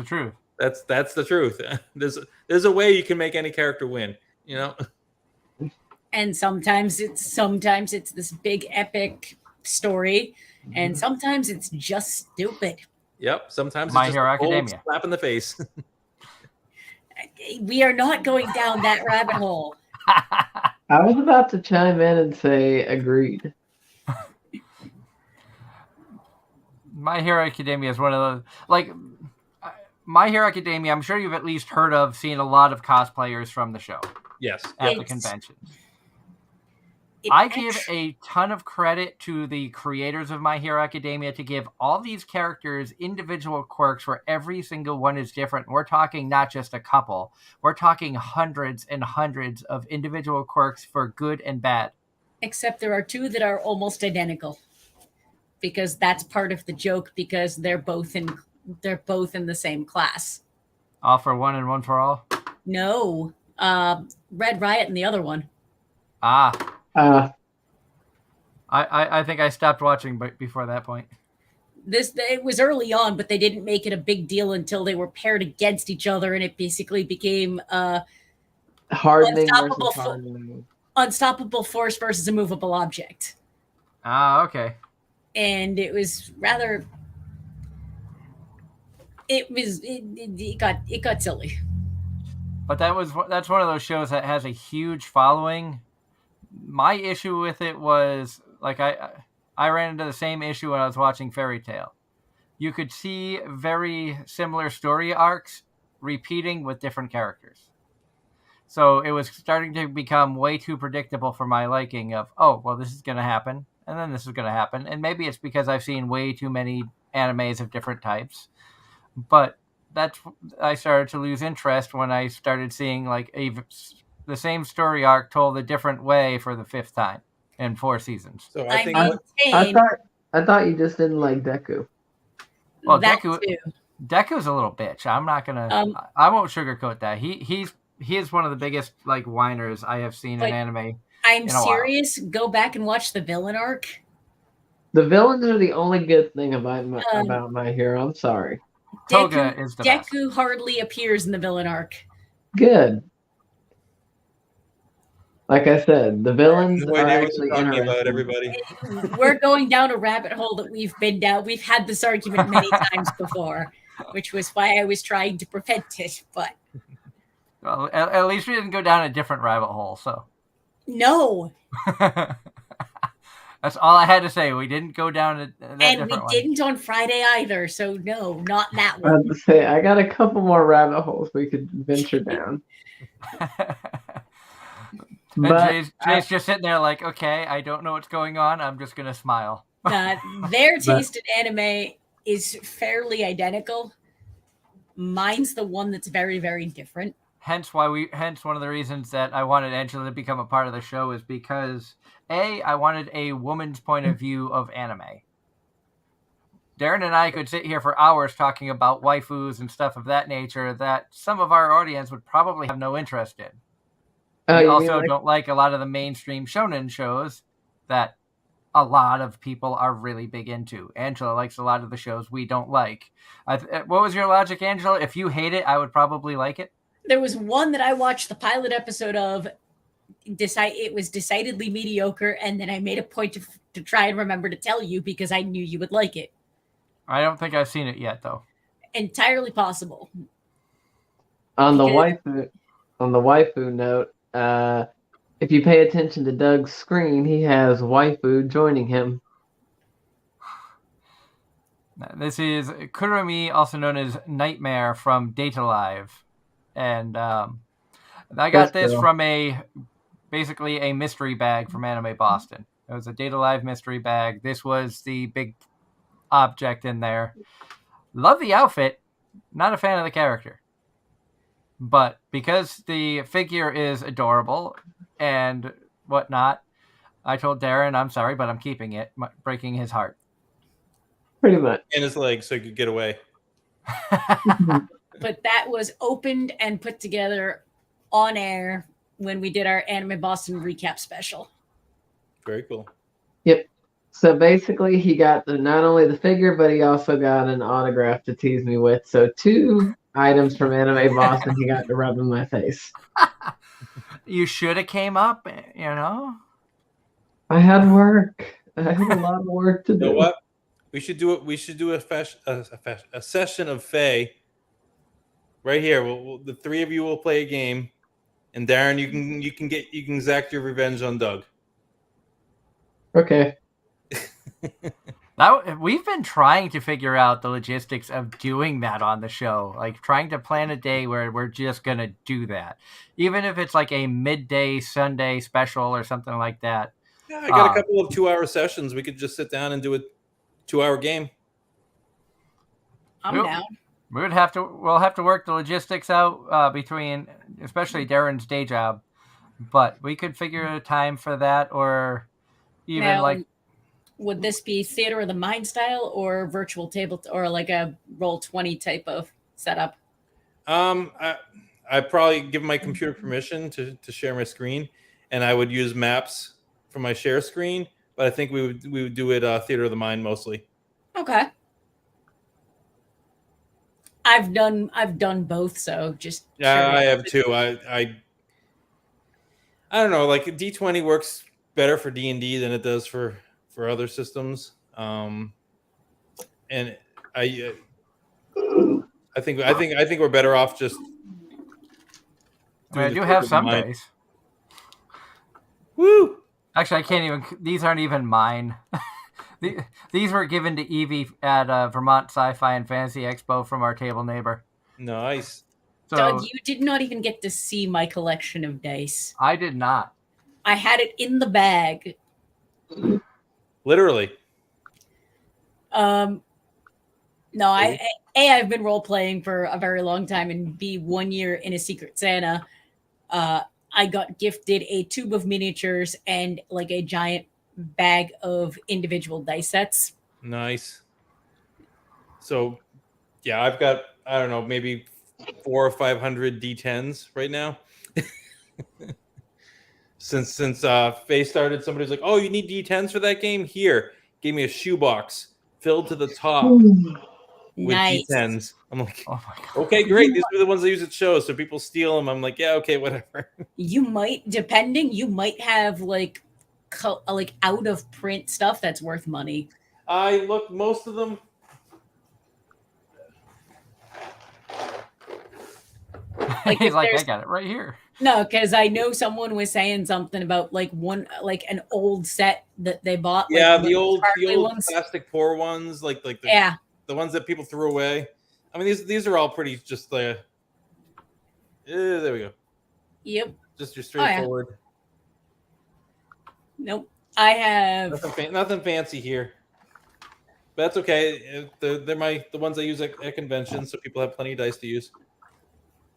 truth. That's the truth. There's a way you can make any character win, you know? And sometimes it's this big epic story, and sometimes it's just stupid. Yep. Sometimes My it's Hero just a Academia. slap in the face. We are not going down that rabbit hole. I was about to chime in and say agreed. My Hero Academia is one of those, My Hero Academia, I'm sure you've at least heard of, seen a lot of cosplayers from the show. Yes. At the conventions. I give a ton of credit to the creators of My Hero Academia to give all these characters individual quirks where every single one is different. We're talking not just a couple. We're talking hundreds and hundreds of individual quirks for good and bad. Except there are two that are almost identical. Because that's part of the joke, because they're both in the same class. All for one and one for all? No. Red Riot and the other one. I think I stopped watching before that point. It was early on, but they didn't make it a big deal until they were paired against each other, and it basically became unstoppable force versus a movable object. Okay. And it was rather. It got silly. But that's one of those shows that has a huge following. My issue with it was I ran into the same issue when I was watching Fairy Tail. You could see very similar story arcs repeating with different characters. So it was starting to become way too predictable for my liking of, oh, well, this is going to happen, and then this is going to happen. And maybe it's because I've seen way too many animes of different types. But I started to lose interest when I started seeing like the same story arc told a different way for the 5th time in 4 seasons. So I I thought you just didn't like Deku. Well, that Deku's too. a little bitch. I'm not gonna. I won't sugarcoat that. He is one of the biggest like whiners I have seen in anime. I'm serious. Go back and watch the villain arc. The villains are the only good thing about My Hero. I'm sorry. Toga is the best. Deku hardly appears in the villain arc. Good. Like I said, the villains No are idea what actually you're talking about, interesting. everybody. We're going down a rabbit hole that we've been down. We've had this argument many times before, which was why I was trying to prevent it. But well, at least we didn't go down a different rabbit hole. So no. That's all I had to say. We didn't go down and we didn't on Friday either. So no, not that one. I have to say, I got a couple more rabbit holes we could venture down. But Jay's just sitting there like, okay, I don't know what's going on. I'm just gonna smile. Their taste in anime is fairly identical. Mine's the one that's very, very different. Hence one of the reasons that I wanted Angela to become a part of the show is because I wanted a woman's point of view of anime. Darren and I could sit here for hours talking about waifus and stuff of that nature that some of our audience would probably have no interest in. We also don't like a lot of the mainstream shonen shows that a lot of people are really big into. Angela likes a lot of the shows we don't like. What was your logic, Angela? If you hate it, I would probably like it. There was one that I watched the pilot episode of. It was decidedly mediocre, and then I made a point to try and remember to tell you because I knew you would like it. I don't think I've seen it yet, though. Entirely possible. On the waifu note, if you pay attention to Doug's screen, he has waifu joining him. This is Kuromi, also known as Nightmare from Data Live. And I got this from basically a mystery bag from Anime Boston. It was a Data Live mystery bag. This was the big object in there. Love the outfit. Not a fan of the character. But because the figure is adorable and whatnot, I told Darren, I'm sorry, but I'm keeping it, breaking his heart. Pretty much. And his legs so he could get away. But that was opened and put together on air when we did our Anime Boston recap special. Very cool. Yep. So basically, he got not only the figure, but he also got an autograph to tease me with. So 2 items from Anime Boston he got to rub in my face. You should have came up, you know? I had work. I had a lot of work to do. You know what? We should do it. We should do a session of Faye. Right here, the 3 of you will play a game, and Darren, you can exact your revenge on Doug. Okay. We've been trying to figure out the logistics of doing that on the show, like trying to plan a day where we're just gonna do that, even if it's like a midday Sunday special or something like that. Yeah, I got a couple of 2-hour sessions. We could just sit down and do a 2-hour game. I'm down. We'll have to work the logistics out between, especially Darren's day job, but we could figure a time for that, or even now, would this be Theater of the Mind style or virtual table or like a Roll20 type of setup? I probably give my computer permission to share my screen, and I would use maps for my share screen. But I think we would do it Theater of the Mind mostly. Okay. I've done both, so just I have too. I don't know. Like D20 works better for D&D than it does for other systems. And I think we're better off just. I do have some days. Woo! Actually, I can't even. These aren't even mine. These were given to Evie at Vermont Sci-Fi and Fantasy Expo from our table neighbor. Nice. So Doug, you did not even get to see my collection of dice. I did not. I had it in the bag. Literally. No, I've been role playing for a very long time, and B, 1 year in a Secret Santa, I got gifted a tube of miniatures and like a giant bag of individual dice sets. Nice. So, yeah, I've got, I don't know, maybe 400 or 500 D10s right now. since Faye started, somebody's like, "Oh, you need D10s for that game? Here." Gave me a shoebox filled to the top with Nice. D10s. I'm like, Oh my god. okay, great. These are the ones I use at shows. So people steal them. I'm like, yeah, okay, whatever. You might have like out of print stuff that's worth money. I look, most of them. Like, He's if like, I there's- got it right here. No, because I know someone was saying something about like an old set that they bought. Yeah, like, the old ones. plastic pour ones, like Yeah. the ones that people threw away. I mean, these are all pretty just there we go. Yep. Just your straightforward. Nope. I have Nothing fancy here. But that's okay. They're the ones I use at conventions, so people have plenty of dice to use.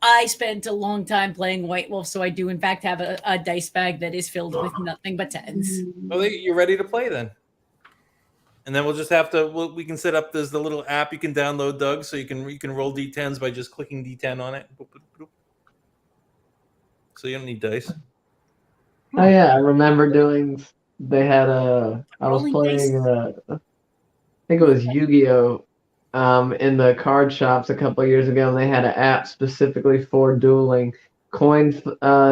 I spent a long time playing White Wolf, so I do in fact have a dice bag that is filled with nothing but tens. Well, you're ready to play then. And then we'll just have to. We can set up. There's the little app you can download, Doug, so you can roll D10s by just clicking D10 on it. So you don't need dice. Oh yeah, I remember doing. They had a. I was Rolling playing. I think it was Yu-Gi-Oh. In the card shops a couple of years ago, and they had an app specifically for dueling, coin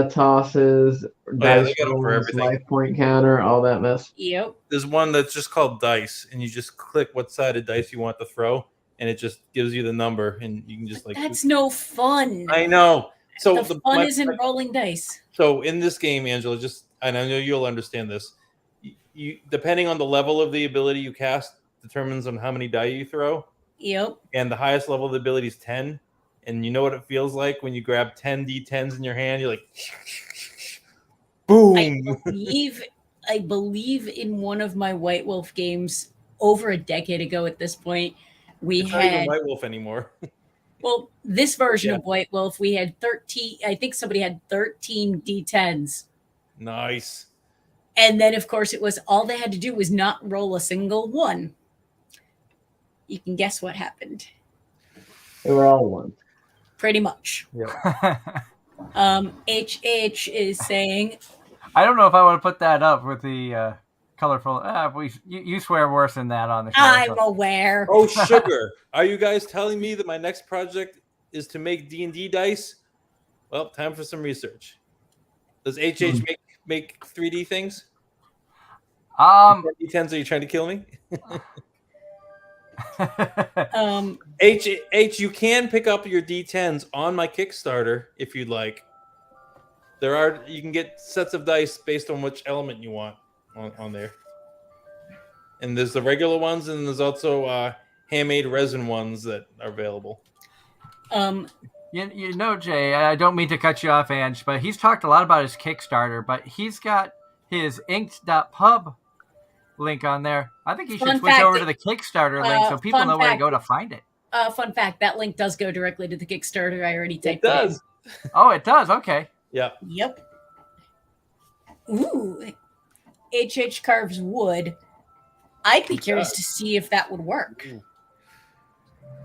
tosses, yeah, dice they got it for rolls, everything. life point counter, all that mess. Yep. There's one that's just called dice, and you just click what side of dice you want to throw, and it just gives you the number, and you can just like. That's no fun. I know. So the fun isn't rolling dice. So in this game, Angela, and I know you'll understand this. You depending on the level of the ability you cast determines on how many die you throw. Yep. And the highest level of the ability is 10. And you know what it feels like when you grab 10 D10s in your hand? You're like, boom. I believe in one of my White Wolf games over a decade ago at this point, It's not even White Wolf anymore. Well, this version of White Wolf, we had 13. I think somebody had 13 D10s. Nice. And then, of course, it was all they had to do was not roll a single one. You can guess what happened. They were all one. Pretty much. Yeah. HH is saying, I don't know if I want to put that up with the colorful. You swear worse than that on the show. I'm aware. Oh, sugar. Are you guys telling me that my next project is to make D&D dice? Well, time for some research. Does HH make 3D things? D10s, are you trying to kill me? H, you can pick up your D10s on my Kickstarter if you'd like. You can get sets of dice based on which element you want on there. And there's the regular ones, and there's also handmade resin ones that are available. You know, Jay, I don't mean to cut you off, Ange, but he's talked a lot about his Kickstarter, but he's got his inked.pub link on there. I think he should switch over to the Kickstarter link so people know where to go to find it. Fun fact, that link does go directly to the Kickstarter. I already typed it. Does. Oh, it does? Okay. Yeah. Yep. Ooh. HH carves wood. I'd be curious to see if that would work. Ooh.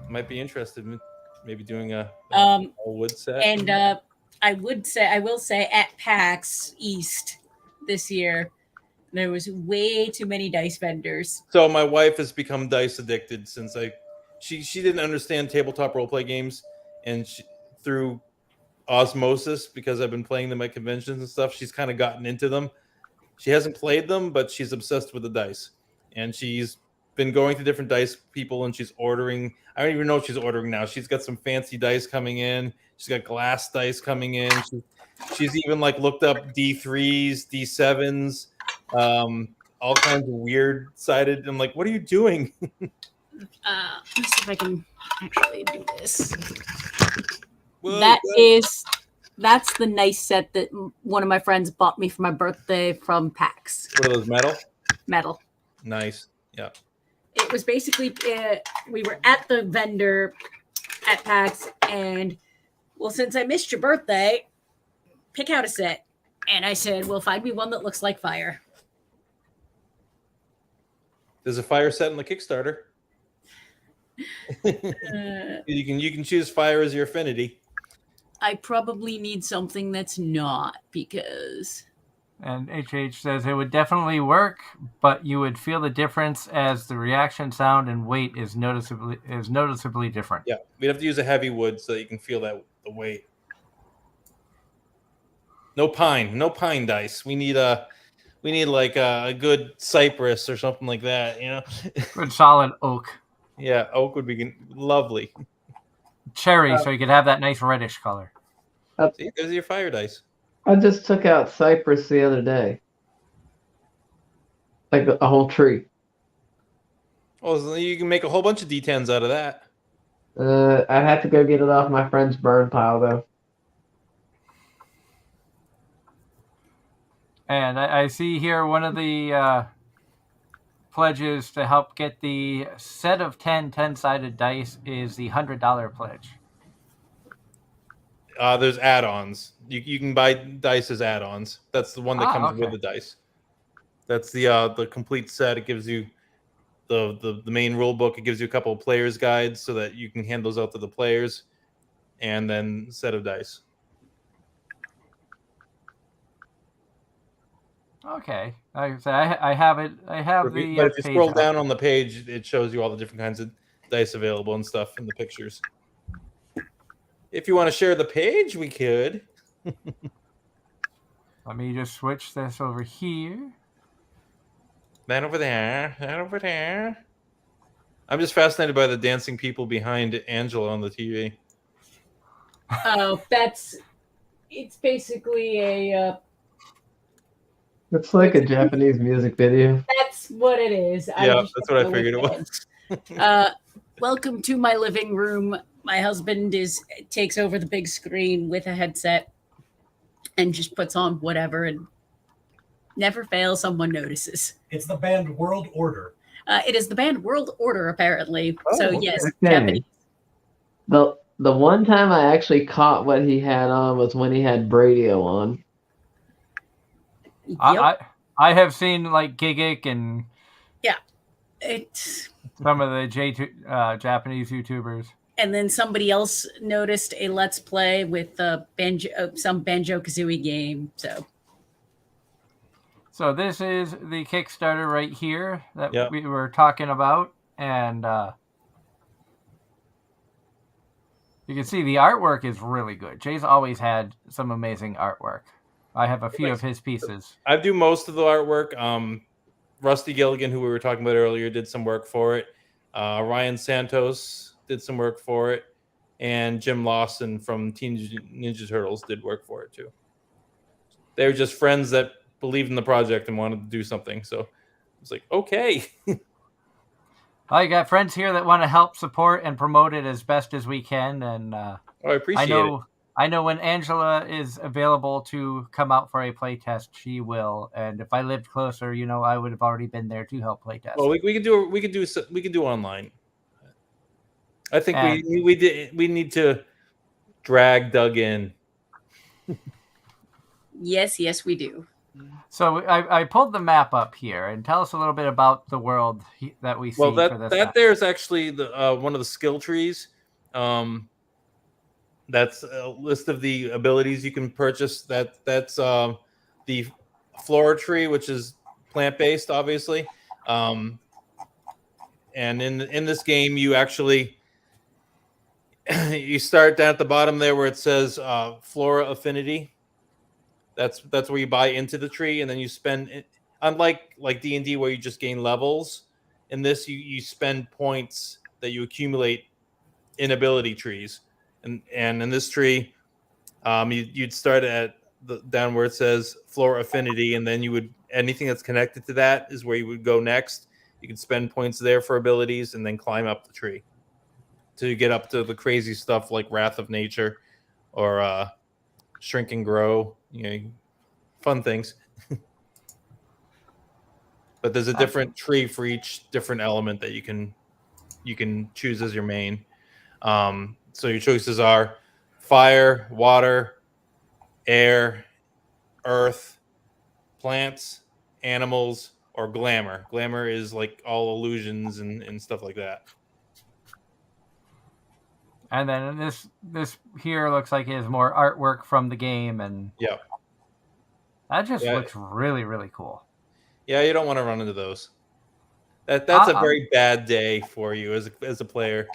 Might be interested in maybe doing a wood set. And I will say at PAX East this year, there was way too many dice vendors. So my wife has become dice addicted since she didn't understand tabletop roleplay games, and through osmosis, because I've been playing them at conventions and stuff, she's kind of gotten into them. She hasn't played them, but she's obsessed with the dice, and she's been going to different dice people, and she's ordering. I don't even know what she's ordering now. She's got some fancy dice coming in. She's got glass dice coming in. She's even like looked up D3s, D7s, all kinds of weird sided. I'm like, what are you doing? Let me see if I can actually do this. Whoa, that's the nice set that one of my friends bought me for my birthday from PAX. What are those, metal? Metal. Nice. Yeah. It was basically we were at the vendor at PAX, and well, since I missed your birthday, pick out a set. And I said, well, find me one that looks like fire. There's a fire set in the Kickstarter. You can choose fire as your affinity. I probably need something that's not, because... And HH says it would definitely work, but you would feel the difference as the reaction sound and weight is noticeably different. Yeah, we'd have to use a heavy wood so that you can feel the weight. No pine dice. We need like a good cypress or something like that, you know. Good solid oak. Yeah, oak would be lovely. Cherry, so you could have that nice reddish color. See, there's your fire dice. I just took out cypress the other day. Like a whole tree. Well, so you can make a whole bunch of D10s out of that. I'd have to go get it off my friend's burn pile, though. And I see here one of the pledges to help get the set of 10-sided dice is the $100 pledge. There's add-ons. You can buy dice as add-ons. That's the one that comes with the dice. That's the complete set. It gives you the main rule book. It gives you a couple of players' guides so that you can hand those out to the players, and then set of dice. Okay, I have it. I have the. But if you scroll down on the page, it shows you all the different kinds of dice available and stuff in the pictures. If you want to share the page, we could. Let me just switch this over here. That over there. That over there. I'm just fascinated by the dancing people behind Angela on the TV. Oh, it's basically a... It's like a Japanese music video. That's what it is. Yeah, that's what I figured it was. Welcome to my living room. My husband takes over the big screen with a headset and just puts on whatever, and never fails, someone notices. It's the band World Order. It is the band World Order, apparently. Oh, so yes, okay. Japanese. The one time I actually caught what he had on was when he had Bradio on. Yep. I have seen like Gigic and It's some of the Japanese YouTubers. And then somebody else noticed a Let's Play with some Banjo-Kazooie game. So this is the Kickstarter right here that we were talking about. And you can see the artwork is really good. Jay's always had some amazing artwork. I have a few of his pieces. I do most of the artwork. Rusty Gilligan, who we were talking about earlier, did some work for it. Ryan Santos did some work for it. And Jim Lawson from Teenage Ninja Turtles did work for it too. They were just friends that believed in the project and wanted to do something. So I was like, okay. I got friends here that want to help support and promote it as best as we can. And I appreciate it. I know when Angela is available to come out for a playtest, she will. And if I lived closer, I would have already been there to help playtest. Well, we could do online. I think we need to drag Doug in. Yes, we do. So I pulled the map up here, and tell us a little bit about the world that we see. Well, for this that there's actually one of the skill trees. That's a list of the abilities you can purchase. That's the flora tree, which is plant-based, obviously. And in this game, you actually you start down at the bottom there where it says flora affinity. That's where you buy into the tree, and then you spend. Unlike like D&D where you just gain levels, in this you spend points that you accumulate in ability trees. And in this tree, you'd start at down where it says flora affinity, and then you would anything that's connected to that is where you would go next. You can spend points there for abilities, and then climb up the tree to get up to the crazy stuff like Wrath of Nature, or shrink and grow. Fun things. But there's a different tree for each different element that you can choose as your main. So your choices are fire, water, air, earth, plants, animals, or glamour. Glamour is like all illusions and stuff like that. And then this here looks like it is more artwork from the game, and yeah, that just looks really, really cool. Yeah, you don't want to run into those. That's a very bad day for you as a player.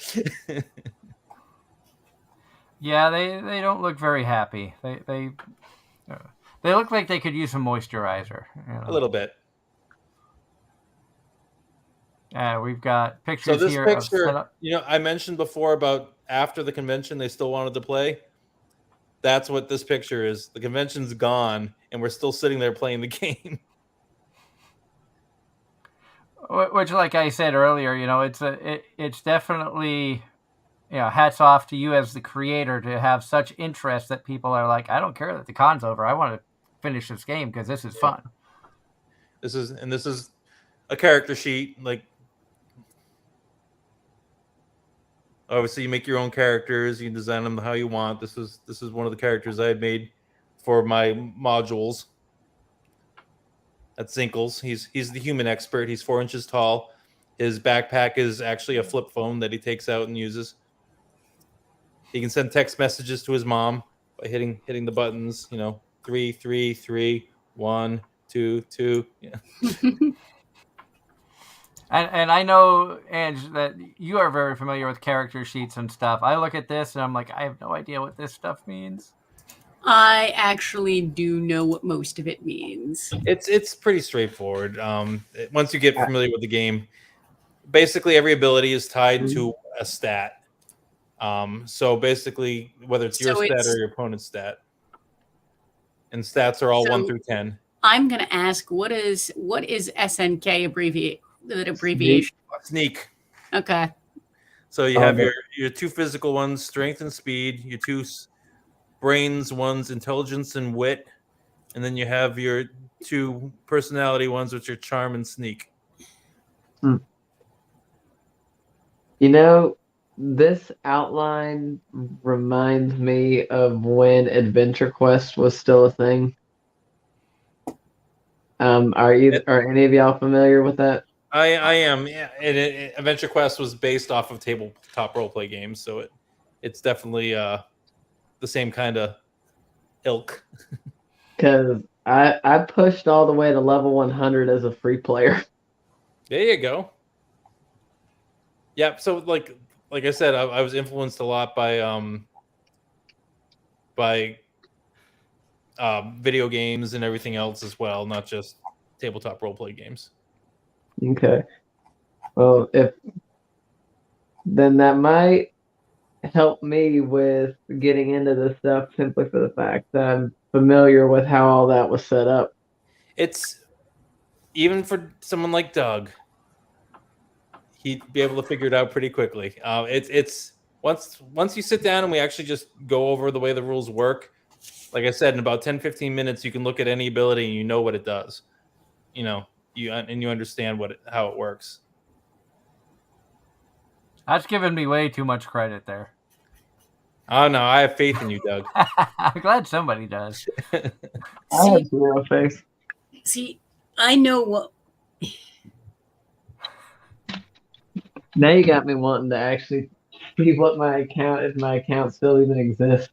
Yeah, they don't look very happy. They look like they could use some moisturizer. A little bit. We've got pictures so this here picture, of setup. I mentioned before about after the convention they still wanted to play. That's what this picture is. The convention's gone and we're still sitting there playing the game. Which, like I said earlier, it's definitely, hats off to you as the creator to have such interest that people are like, I don't care that the con's over. I want to finish this game because this is fun. This is a character sheet. Like, obviously, you make your own characters. You can design them how you want. This is one of the characters I had made for my modules. That's Zinkles. He's the human expert. He's 4 inches tall. His backpack is actually a flip phone that he takes out and uses. He can send text messages to his mom by hitting the buttons. 3, 3, 3, 1, 2, 2. Yeah. And I know, Ange, that you are very familiar with character sheets and stuff. I look at this and I'm like, I have no idea what this stuff means. I actually do know what most of it means. It's pretty straightforward. Once you get familiar with the game, basically every ability is tied to a stat. So basically, whether it's your stat or your opponent's stat, and stats are all 1 through 10. I'm going to ask, what is SNK abbreviation? Sneak. Okay. So you have your 2 physical ones, strength and speed, your 2 brains ones, intelligence and wit, and then you have your 2 personality ones, which are charm and sneak. This outline reminds me of when Adventure Quest was still a thing. Are any of y'all familiar with that? I am. Yeah, Adventure Quest was based off of tabletop roleplay games, so it's definitely the same kind of ilk. Because I pushed all the way to level 100 as a free player. There you go. Yeah, so like I said, I was influenced a lot by video games and everything else as well, not just tabletop roleplay games. Okay. Well, then that might help me with getting into this stuff simply for the fact that I'm familiar with how all that was set up. It's even for someone like Doug, he'd be able to figure it out pretty quickly. It's once you sit down and we actually just go over the way the rules work, like I said, in about 10-15 minutes you can look at any ability and you know what it does. You understand how it works. That's giving me way too much credit there. Oh no, I have faith in you, Doug. I'm glad somebody does. I have zero faith. See, I know what. Now you got me wanting to actually see what my account, if my account still even exists.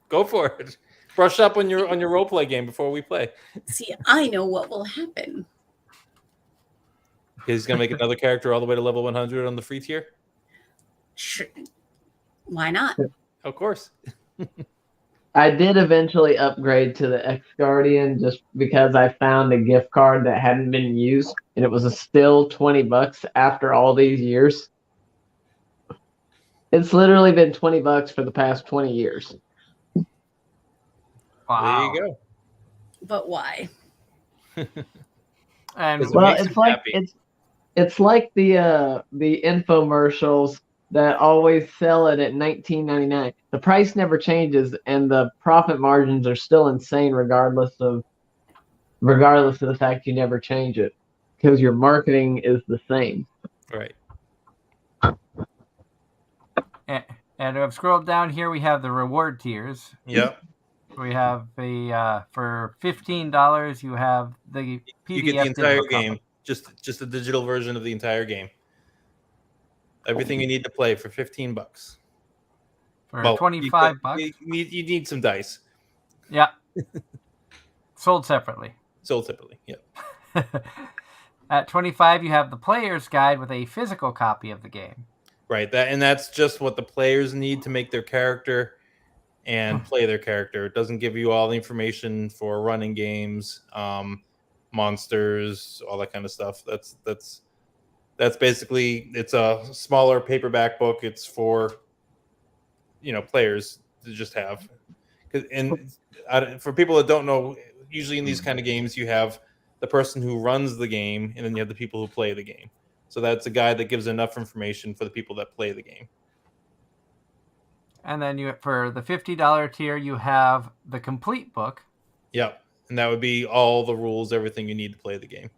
Go for it. Brush up on your roleplay game before we play. See, I know what will happen. He's gonna make another character all the way to level 100 on the free tier. Sure. Why not? Of course. I did eventually upgrade to the X-Guardian just because I found a gift card that hadn't been used, and it was still $20 after all these years. It's literally been $20 for the past 20 years. Wow. There you go. But why? And Well, it's like the infomercials that always sell it at $19.99. The price never changes, and the profit margins are still insane, regardless of the fact you never change it, because your marketing is the same. Right. And I've scrolled down here. We have the reward tiers. Yep. We have for $15. You have the PDF. You get the entire digital game, copy. just a digital version of the entire game. Everything you need to play for $15. For $25. You need some dice. Yeah. Sold separately. Yeah. At $25, you have the player's guide with a physical copy of the game. Right. That's just what the players need to make their character and play their character. It doesn't give you all the information for running games, monsters, all that kind of stuff. That's basically, it's a smaller paperback book. It's for players to just have. And for people that don't know, usually in these kind of games, you have the person who runs the game, and then you have the people who play the game. So that's a guide that gives enough information for the people that play the game. And then for the $50 tier, you have the complete book. Yep. And that would be all the rules, everything you need to play the game.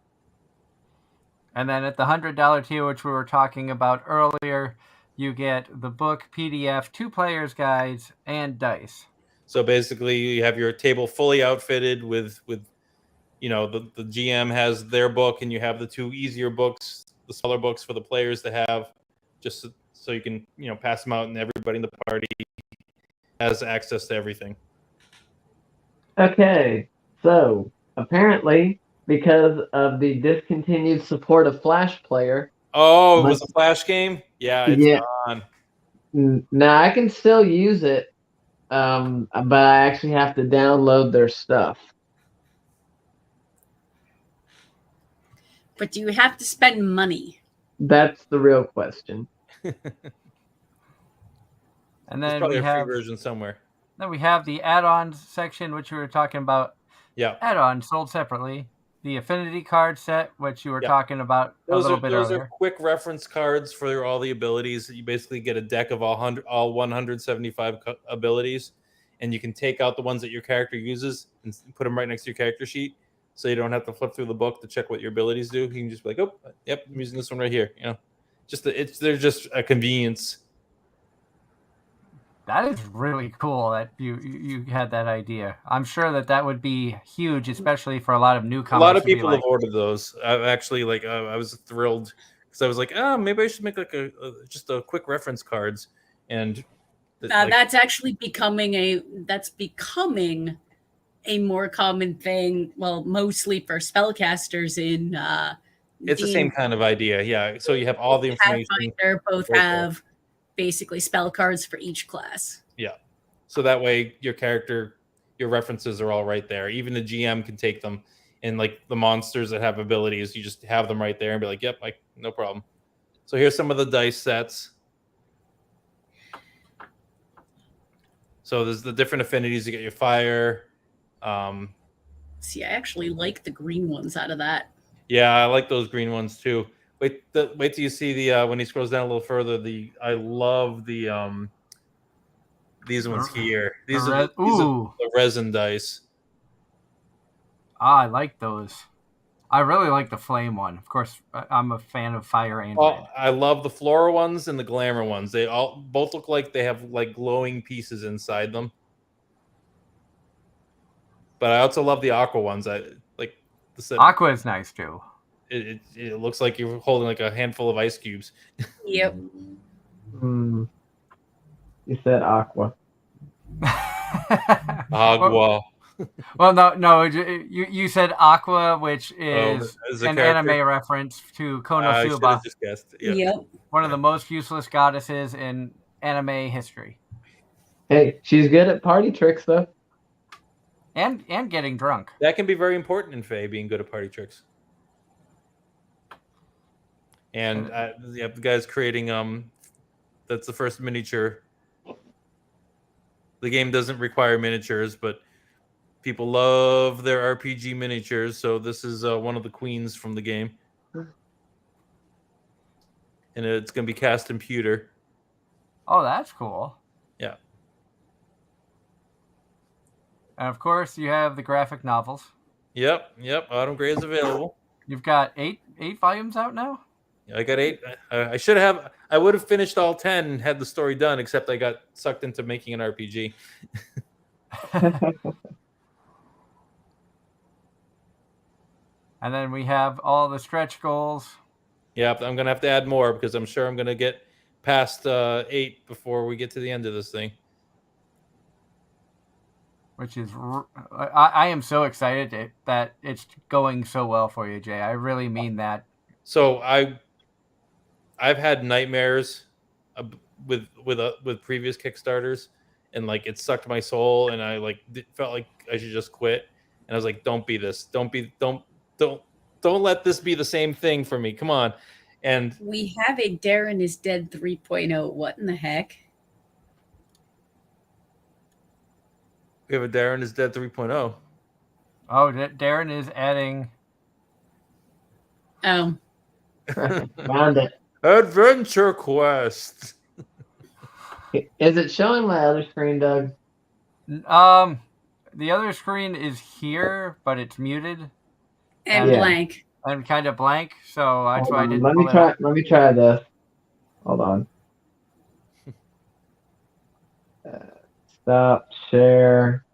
And then at the $100 tier, which we were talking about earlier, you get the book, PDF, 2 players' guides, and dice. So basically, you have your table fully outfitted with the GM has their book, and you have the 2 easier books, the smaller books for the players to have, just so you can pass them out, and everybody in the party has access to everything. Okay, so apparently, because of the discontinued support of Flash Player. Oh, it was a Flash game? Yeah, it's gone. Now I can still use it, but I actually have to download their stuff. But do you have to spend money? That's the real question. And There's then probably we a free have version somewhere. Then we have the add-ons section, which we were talking about. Yeah. Add-ons sold separately. The Affinity card set, which you were talking about a little bit earlier. Those are quick reference cards for all the abilities. You basically get a deck of all 175 abilities, and you can take out the ones that your character uses and put them right next to your character sheet, so you don't have to flip through the book to check what your abilities do. You can just be like, oh, yep, I'm using this one right here. They're just a convenience. That is really cool that you had that idea. I'm sure that would be huge, especially for a lot of newcomers. A lot of people have ordered those. I was thrilled because I was like, maybe I should make like just a quick reference cards, and that's actually becoming a more common thing. Well, mostly for spellcasters in. It's the same kind of idea, yeah. So you have all the information. Pathfinder both have basically spell cards for each class. Yeah. So that way your character, your references are all right there. Even the GM can take them, and like the monsters that have abilities, you just have them right there and be like, yep, no problem. So here's some of the dice sets. So there's the different affinities. You get your fire. See, I actually like the green ones out of that. Yeah, I like those green ones too. Wait till you see the when he scrolls down a little further. I love the these ones here. These are the resin dice. I like those. I really like the flame one. Of course, I'm a fan of fire and red. I love the flora ones and the glamour ones. They both look like they have like glowing pieces inside them. But I also love the aqua ones. Aqua is nice too. It looks like you're holding like a handful of ice cubes. Yep. You said aqua. Agua. Well, no. You said aqua, which is an anime reference to Konosuba. I just guessed. Yeah. Yep. One of the most useless goddesses in anime history. Hey, she's good at party tricks though. And getting drunk. That can be very important in Fae, being good at party tricks. And the guy's creating that's the first miniature. The game doesn't require miniatures, but people love their RPG miniatures, so this is one of the queens from the game. And it's going to be cast in pewter. Oh, that's cool. Yeah. And of course, you have the graphic novels. Yep. Autumn Gray is available. You've got eight volumes out now. I got 8. I should have. I would have finished all 10 and had the story done, except I got sucked into making an RPG. And then we have all the stretch goals. Yep, I'm gonna have to add more because I'm sure I'm gonna get past 8 before we get to the end of this thing. Which is, I am so excited that it's going so well for you, Jay. I really mean that. So I've had nightmares with previous Kickstarters, and like it sucked my soul, and I felt like I should just quit. And I was like, don't be this, don't let this be the same thing for me. Come on. And we have a Darren is Dead 3.0. What in the heck? we have a Darren is Dead 3.0. Oh, Darren is adding. Oh. Found it. Adventure Quest. Is it showing my other screen, Doug? The other screen is here, but it's muted And blank. and kind of blank. So that's why I didn't. Let me try this. Hold on. Stop share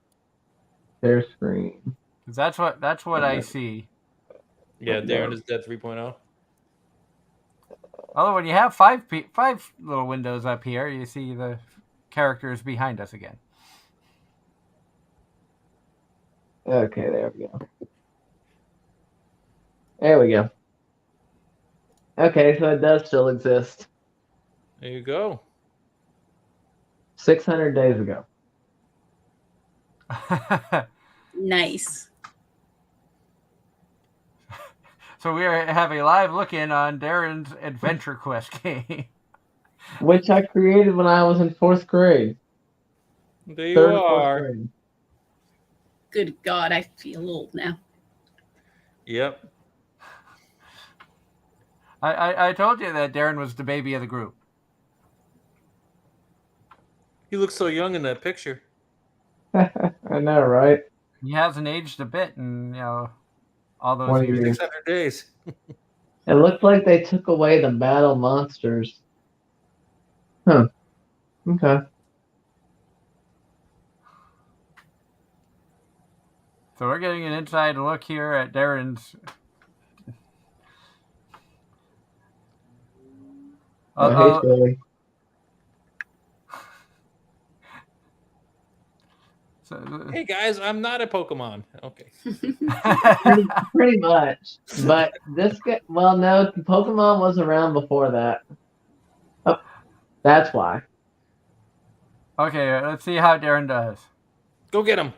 screen. That's what I see. Yeah, Darren is Dead 3.0. Although when you have five little windows up here, you see the characters behind us again. Okay, there we go. There we go. Okay, so it does still exist. There you go. 600 days ago. Nice. So we have a live look-in on Darren's Adventure Quest game. Which I created when I was in 4th grade. There you are. Grade. Good God, I feel old now. Yep. I told you that Darren was the baby of the group. He looks so young in that picture. I know, right? He hasn't aged a bit in all those years. 600 days. It looked like they took away the battle monsters. Huh. Okay. So we're getting an inside look here at Darren's. Hey, Billy. Hey guys, I'm not a Pokemon. Okay. pretty much. But this guy, well, no, Pokemon was around before that. Oh, that's why. Okay, let's see how Darren does. Go get him.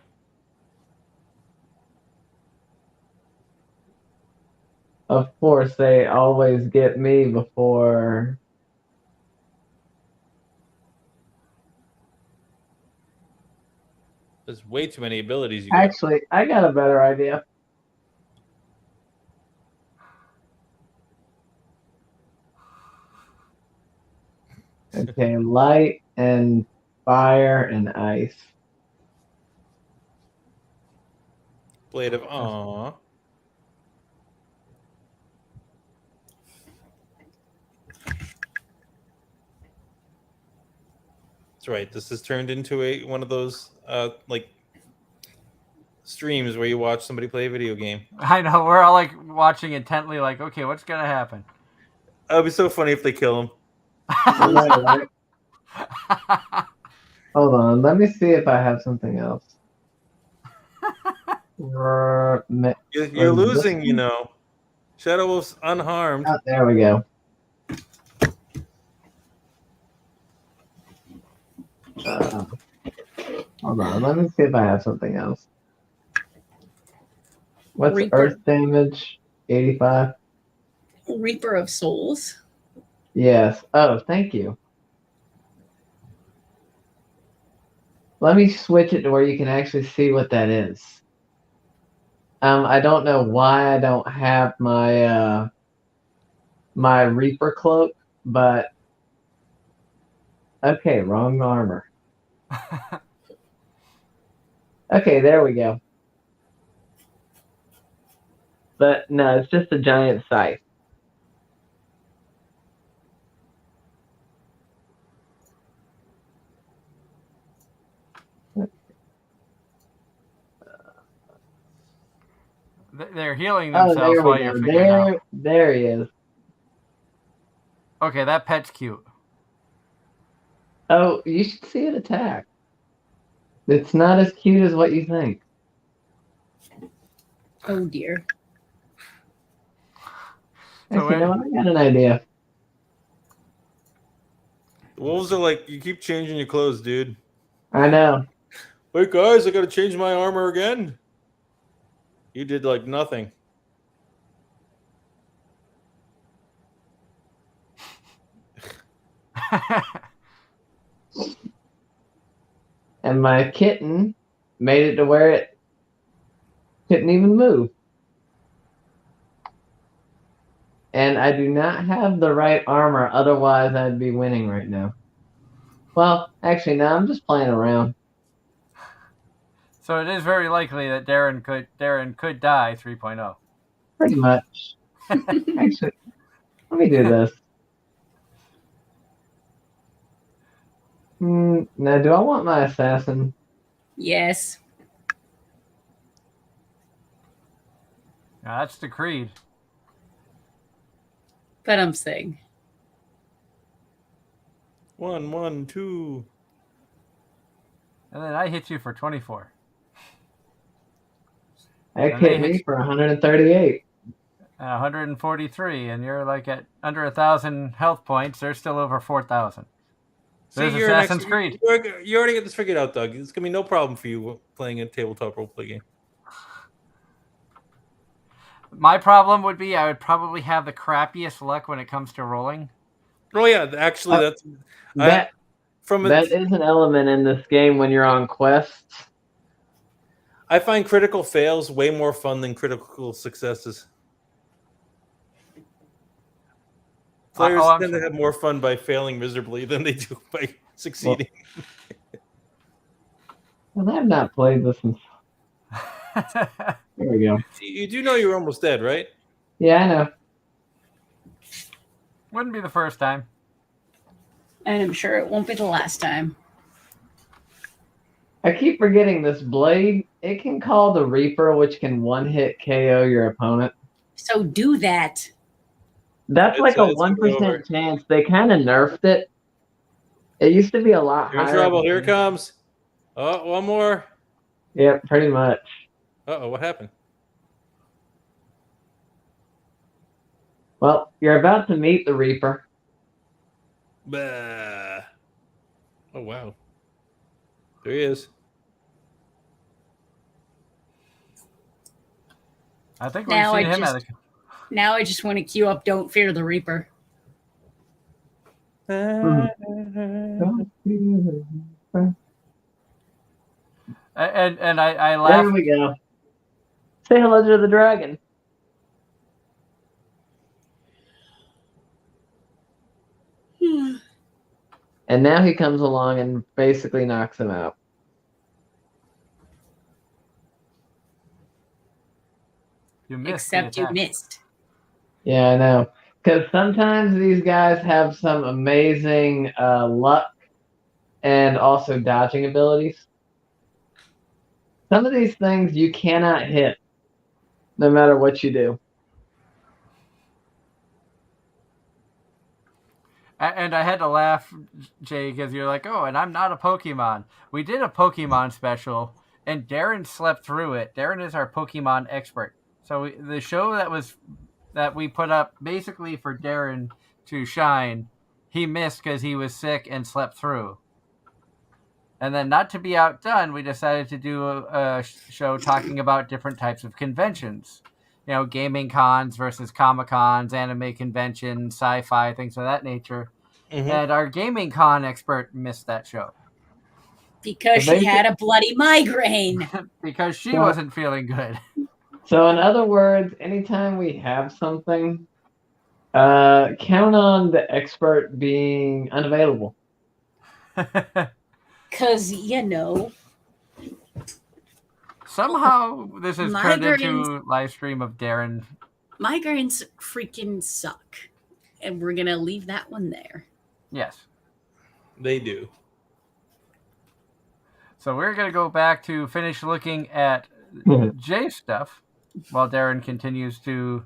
Of course, they always get me before. There's way too many abilities you got. Actually, I got a better idea. Okay, light and fire and ice. Blade of Aw. That's right. This has turned into one of those like streams where you watch somebody play a video game. I know, we're all like watching intently, like, okay, what's gonna happen? It'd be so funny if they kill him. Right? Hold on, let me see if I have something else. You're losing, you know. Shadow Wolf's unharmed. Oh, there we go. Hold on, let me see if I have something else. What's Reaper. Earth damage? 85? Reaper of Souls. Yes. Oh, thank you. Let me switch it to where you can actually see what that is. I don't know why I don't have my my Reaper cloak, but Okay, wrong armor. Okay, there we go. But no, it's just a giant scythe. They're healing Oh, themselves there while we you're go. figuring out. There he is. Okay, that pet's cute. Oh, you should see it attack. It's not as cute as what you think. Oh dear. So Actually, no, I got an idea. The wolves are like, you keep changing your clothes, dude. I know. Wait, guys, I got to change my armor again. You did like nothing. And my kitten made it to where it couldn't even move. And I do not have the right armor, otherwise I'd be winning right now. Well, actually, no, I'm just playing around. So it is very likely that Darren could die 3.0. Pretty much. Actually, let me do this. Now, do I want my assassin? Yes. Now, that's the creed. But I'm saying. 1, 1, 2. And then I hit you for 24. That hit me for 138. And 143, and you're like at under 1,000 health points. They're still over 4,000. There's Assassin's Creed. You already got this figured out, Doug. It's gonna be no problem for you playing a tabletop roleplay game. My problem would be I would probably have the crappiest luck when it comes to rolling. Oh yeah, actually, that is an element in this game when you're on quests. I find critical fails way more fun than critical successes. Players tend to have more fun by failing miserably than they do by succeeding. Well, I've not played this since. There we go. You do know you're almost dead, right? Yeah, I know. Wouldn't be the first time. And I'm sure it won't be the last time. I keep forgetting this blade. It can call the Reaper, which can one-hit KO your opponent. So do that. That's like a 1% chance. They kind of nerfed it. It used to be a lot higher. You're in trouble. Here it comes. Oh, one more. Yeah, pretty much. Uh-oh, what happened? Well, you're about to meet the Reaper. Bah. Oh, wow. There he is. I think we've seen him at Now I just want to queue up Don't Fear the Reaper. And I laughed. There we go. Say hello to the dragon. And now he comes along and basically knocks him out. You missed. Except you missed. Yeah, I know. Because sometimes these guys have some amazing luck and also dodging abilities. Some of these things you cannot hit, no matter what you do. And I had to laugh, Jay, because you're like, oh, and I'm not a Pokemon. We did a Pokemon special, and Darren slept through it. Darren is our Pokemon expert. So the show that we put up basically for Darren to shine, he missed because he was sick and slept through. And then, not to be outdone, we decided to do a show talking about different types of conventions. You know, gaming cons versus Comic-Cons, anime conventions, sci-fi, things of that nature. Mm-hmm. And our gaming con expert missed that show. Because she had a bloody migraine. Because she wasn't feeling good. So in other words, anytime we have something, count on the expert being unavailable. Because, Somehow this has turned Migraines. into live stream of Darren. Migraines freaking suck. And we're going to leave that one there. Yes. They do. So we're going to go back to finish looking at Jay's stuff while Darren continues to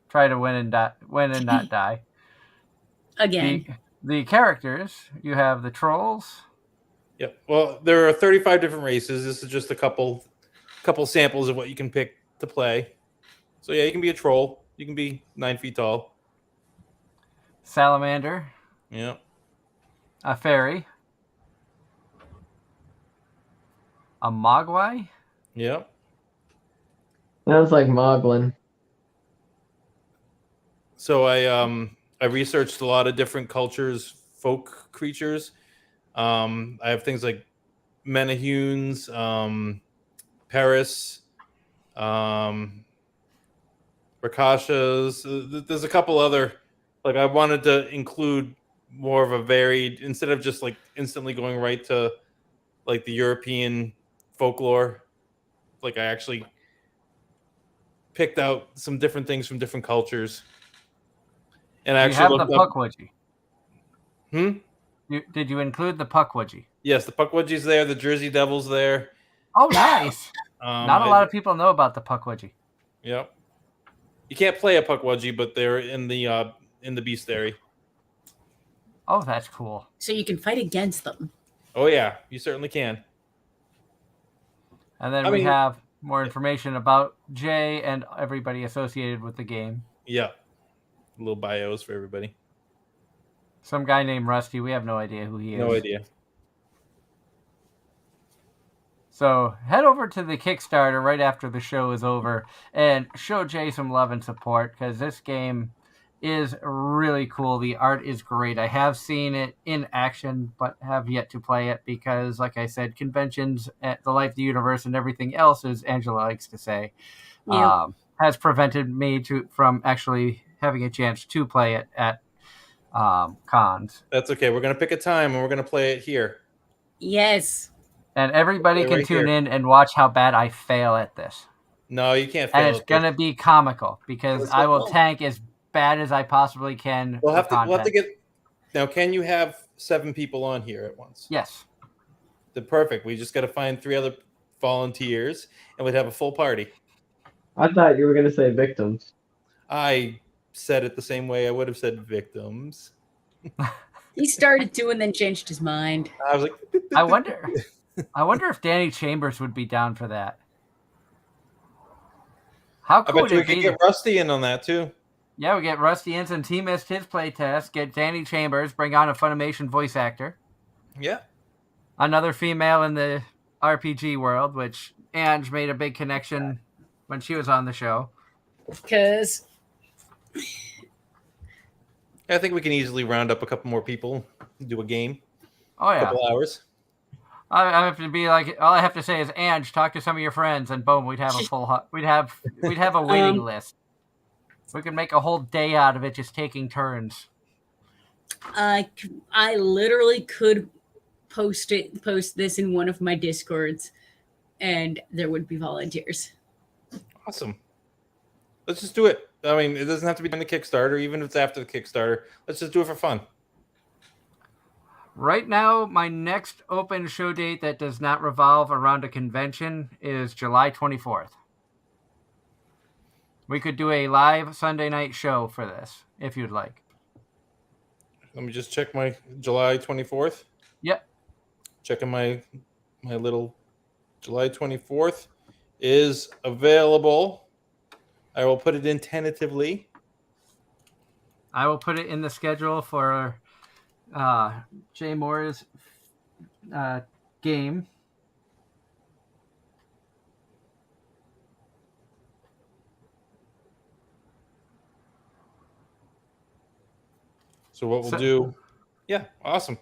try to win and not die. Again. The characters, you have the trolls. Yep. Well, there are 35 different races. This is just a couple samples of what you can pick to play. So yeah, you can be a troll. You can be 9 feet tall. Salamander. Yep. A fairy. A mogwai. Yep. Sounds like Moglin. So I researched a lot of different cultures, folk creatures. I have things like Menahunes, Paris, Rakashas. There's a couple other. Like I wanted to include more of a varied, instead of just like instantly going right to like the European folklore. Like I actually picked out some different things from different cultures. And I You actually have looked the up. Pukwudgie. Did you include the Pukwudgie? Yes, the Pukwudgie's there. The Jersey Devil's there. Oh, nice. Not a lot of people know about the Pukwudgie. Yep. You can't play a Pukwudgie, but they're in the bestiary. Oh, that's cool. So you can fight against them. Oh yeah, you certainly can. And then we have more information about Jay and everybody associated with the game. Yeah. Little bios for everybody. Some guy named Rusty. We have no idea who he is. No idea. So head over to the Kickstarter right after the show is over and show Jay some love and support, because this game is really cool. The art is great. I have seen it in action, but have yet to play it because, like I said, conventions at the Life of the Universe and everything else, as Angela likes to say, has prevented me from actually having a chance to play it at cons. That's okay. We're going to pick a time and we're going to play it here. Yes. And everybody can tune in and watch how bad I fail at this. No, you can't fail. And it's going to be comical because I will tank as bad as I possibly can. We'll have to get... Now, can you have 7 people on here at once? Yes. Then perfect. We just got to find 3 other volunteers and we'd have a full party. I thought you were going to say victims. I said it the same way I would have said victims. He started to and then changed his mind. I was like... I wonder if Danny Chambers would be down for that. How cool I bet would you it we could be? get Rusty in on that too. Yeah, we get Rusty in since he missed his playtest. Get Danny Chambers, bring on a Funimation voice actor. Yeah. Another female in the RPG world, which Ange made a big connection when she was on the show. Because I think we can easily round up a couple more people, do a game. Oh yeah. A couple hours. I have to be like, all I have to say is, Ange, talk to some of your friends, and boom, we'd have a full, we'd have a waiting list. We could make a whole day out of it, just taking turns. I literally could post this in one of my Discords, and there would be volunteers. Awesome. Let's just do it. I mean, it doesn't have to be on the Kickstarter, even if it's after the Kickstarter. Let's just do it for fun. Right now, my next open show date that does not revolve around a convention is July 24th. We could do a live Sunday night show for this, if you'd like. Let me just check my July 24th. Yep. Checking my little July 24th is available. I will put it in tentatively. I will put it in the schedule for Jay Mooers' game. So what we'll do... Yeah, awesome.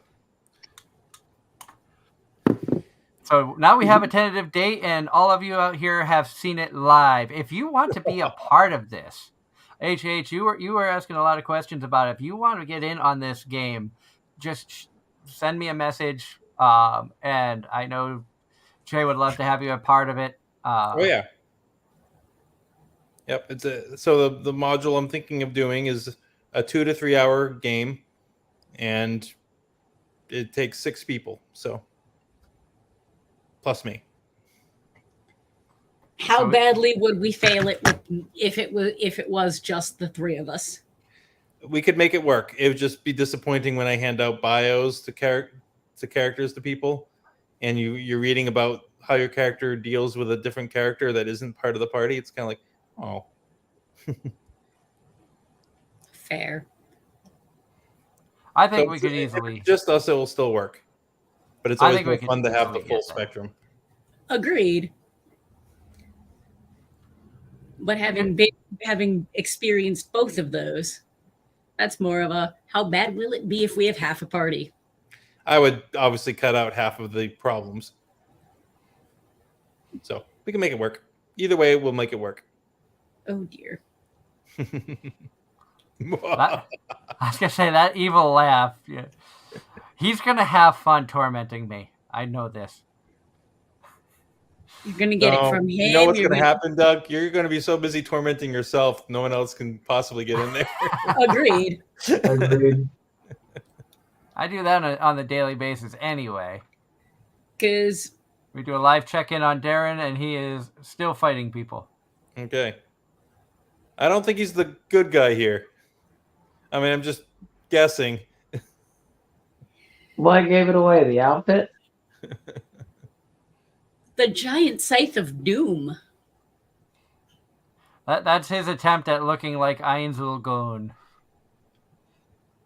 So now we have a tentative date, and all of you out here have seen it live. If you want to be a part of this, HH, you were asking a lot of questions about it. If you want to get in on this game, just send me a message. And I know Jay would love to have you a part of it. Oh yeah. Yep. So the module I'm thinking of doing is a 2 to 3 hour game, and it takes 6 people. So plus me. How badly would we fail it if it was just the 3 of us? We could make it work. It would just be disappointing when I hand out bios to characters to people, and you're reading about how your character deals with a different character that isn't part of the party. It's kind of like, oh. Fair. I think we could easily. If it's just us, it will still work. But it's always more fun to have the full spectrum. Agreed. But having experienced both of those, that's more of a how bad will it be if we have half a party? I would obviously cut out half of the problems. So we can make it work. Either way, we'll make it work. Oh dear. I was gonna say that evil laugh. Yeah. He's gonna have fun tormenting me. I know this. You're gonna get it from him. You know what's gonna happen, Doug? You're gonna be so busy tormenting yourself, no one else can possibly get in there. Agreed. Agreed. I do that on a daily basis anyway. Because we do a live check-in on Darren, and he is still fighting people. Okay. I don't think he's the good guy here. I mean, I'm just guessing. What gave it away? The outfit? The giant scythe of doom. That's his attempt at looking like Einzelgone.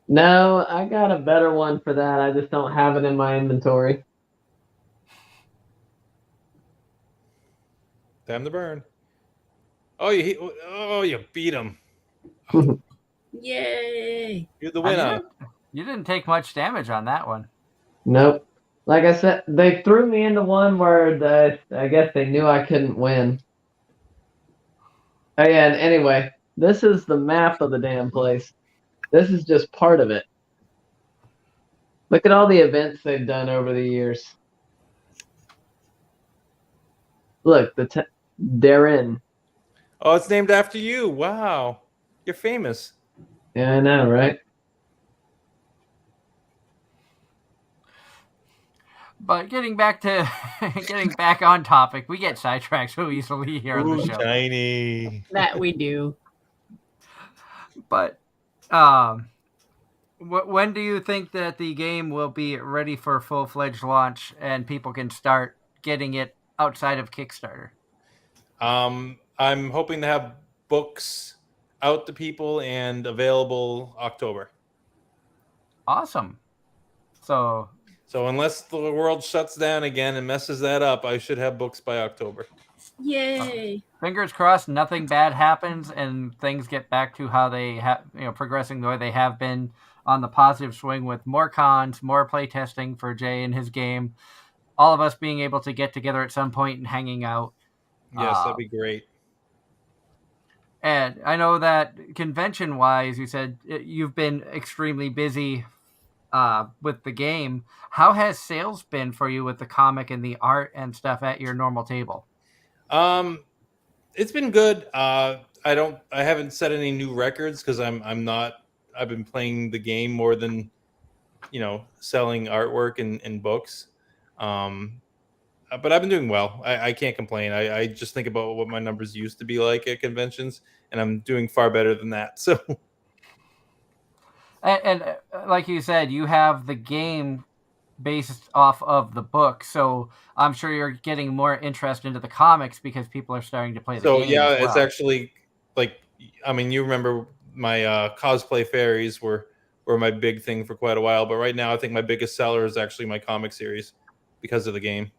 No, I got a better one for that. I just don't have it in my inventory. Time to burn. Oh, you beat him. Yay. You're the winner. You didn't take much damage on that one. Nope. Like I said, they threw me into one where I guess they knew I couldn't win. Oh yeah, and anyway, this is the map of the damn place. This is just part of it. Look at all the events they've done over the years. Look, Darren. Oh, it's named after you. Wow. You're famous. Yeah, I know, right? But getting back on topic, we get sidetracked so easily here on the show. Shiny. That we do. But when do you think that the game will be ready for full-fledged launch and people can start getting it outside of Kickstarter? I'm hoping to have books out to people and available October. Awesome. So unless the world shuts down again and messes that up, I should have books by October. Yay. Fingers crossed nothing bad happens and things get back to how they have, progressing the way they have been on the positive swing with more cons, more playtesting for Jay and his game, all of us being able to get together at some point and hanging out. Yes, that'd be great. And I know that convention-wise, you said you've been extremely busy with the game. How has sales been for you with the comic and the art and stuff at your normal table? It's been good. I haven't set any new records because I've been playing the game more than selling artwork and books. But I've been doing well. I can't complain. I just think about what my numbers used to be like at conventions, and I'm doing far better than that. So and like you said, you have the game based off of the book, so I'm sure you're getting more interest into the comics because people are starting to play the game. So yeah, as well. It's actually you remember my cosplay fairies were my big thing for quite a while, but right now I think my biggest seller is actually my comic series because of the game.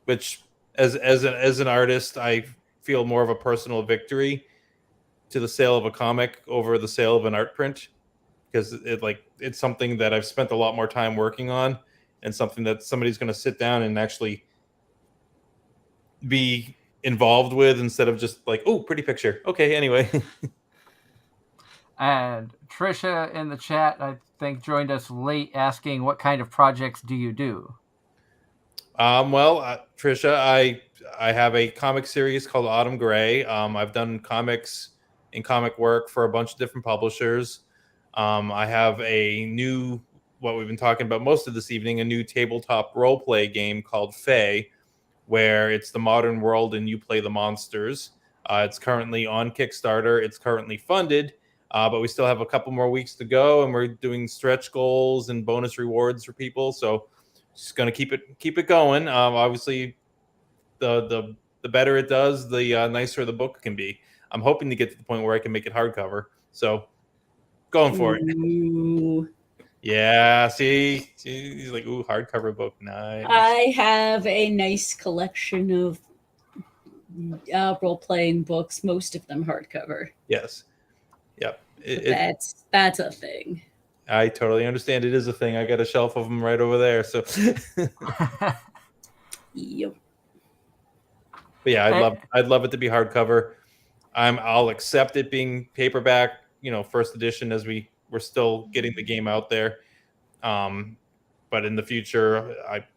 Which as an artist, I feel more of a personal victory to the sale of a comic over the sale of an art print, because it's something that I've spent a lot more time working on and something that somebody's going to sit down and actually be involved with instead of just like, oh, pretty picture. Okay, anyway. And Trisha in the chat, I think, joined us late asking, what kind of projects do you do? Well, Trisha, I have a comic series called Autumn Gray. I've done comics and comic work for a bunch of different publishers. I have a new, what we've been talking about most of this evening, a new tabletop role play game called Fae, where it's the modern world and you play the monsters. It's currently on Kickstarter. It's currently funded, but we still have a couple more weeks to go, and we're doing stretch goals and bonus rewards for people. So just gonna keep it going. Obviously, the better it does, the nicer the book can be. I'm hoping to get to the point where I can make it hardcover. So going for it. Ooh. Yeah, see, he's like, ooh, hardcover book, nice. I have a nice collection of role-playing books, most of them hardcover. Yes, yep. That's a thing. I totally understand. It is a thing. I got a shelf of them right over there. So, Yep. but yeah, I'd love it to be hardcover. I'll accept it being paperback, first edition, as we're still getting the game out there. But in the future,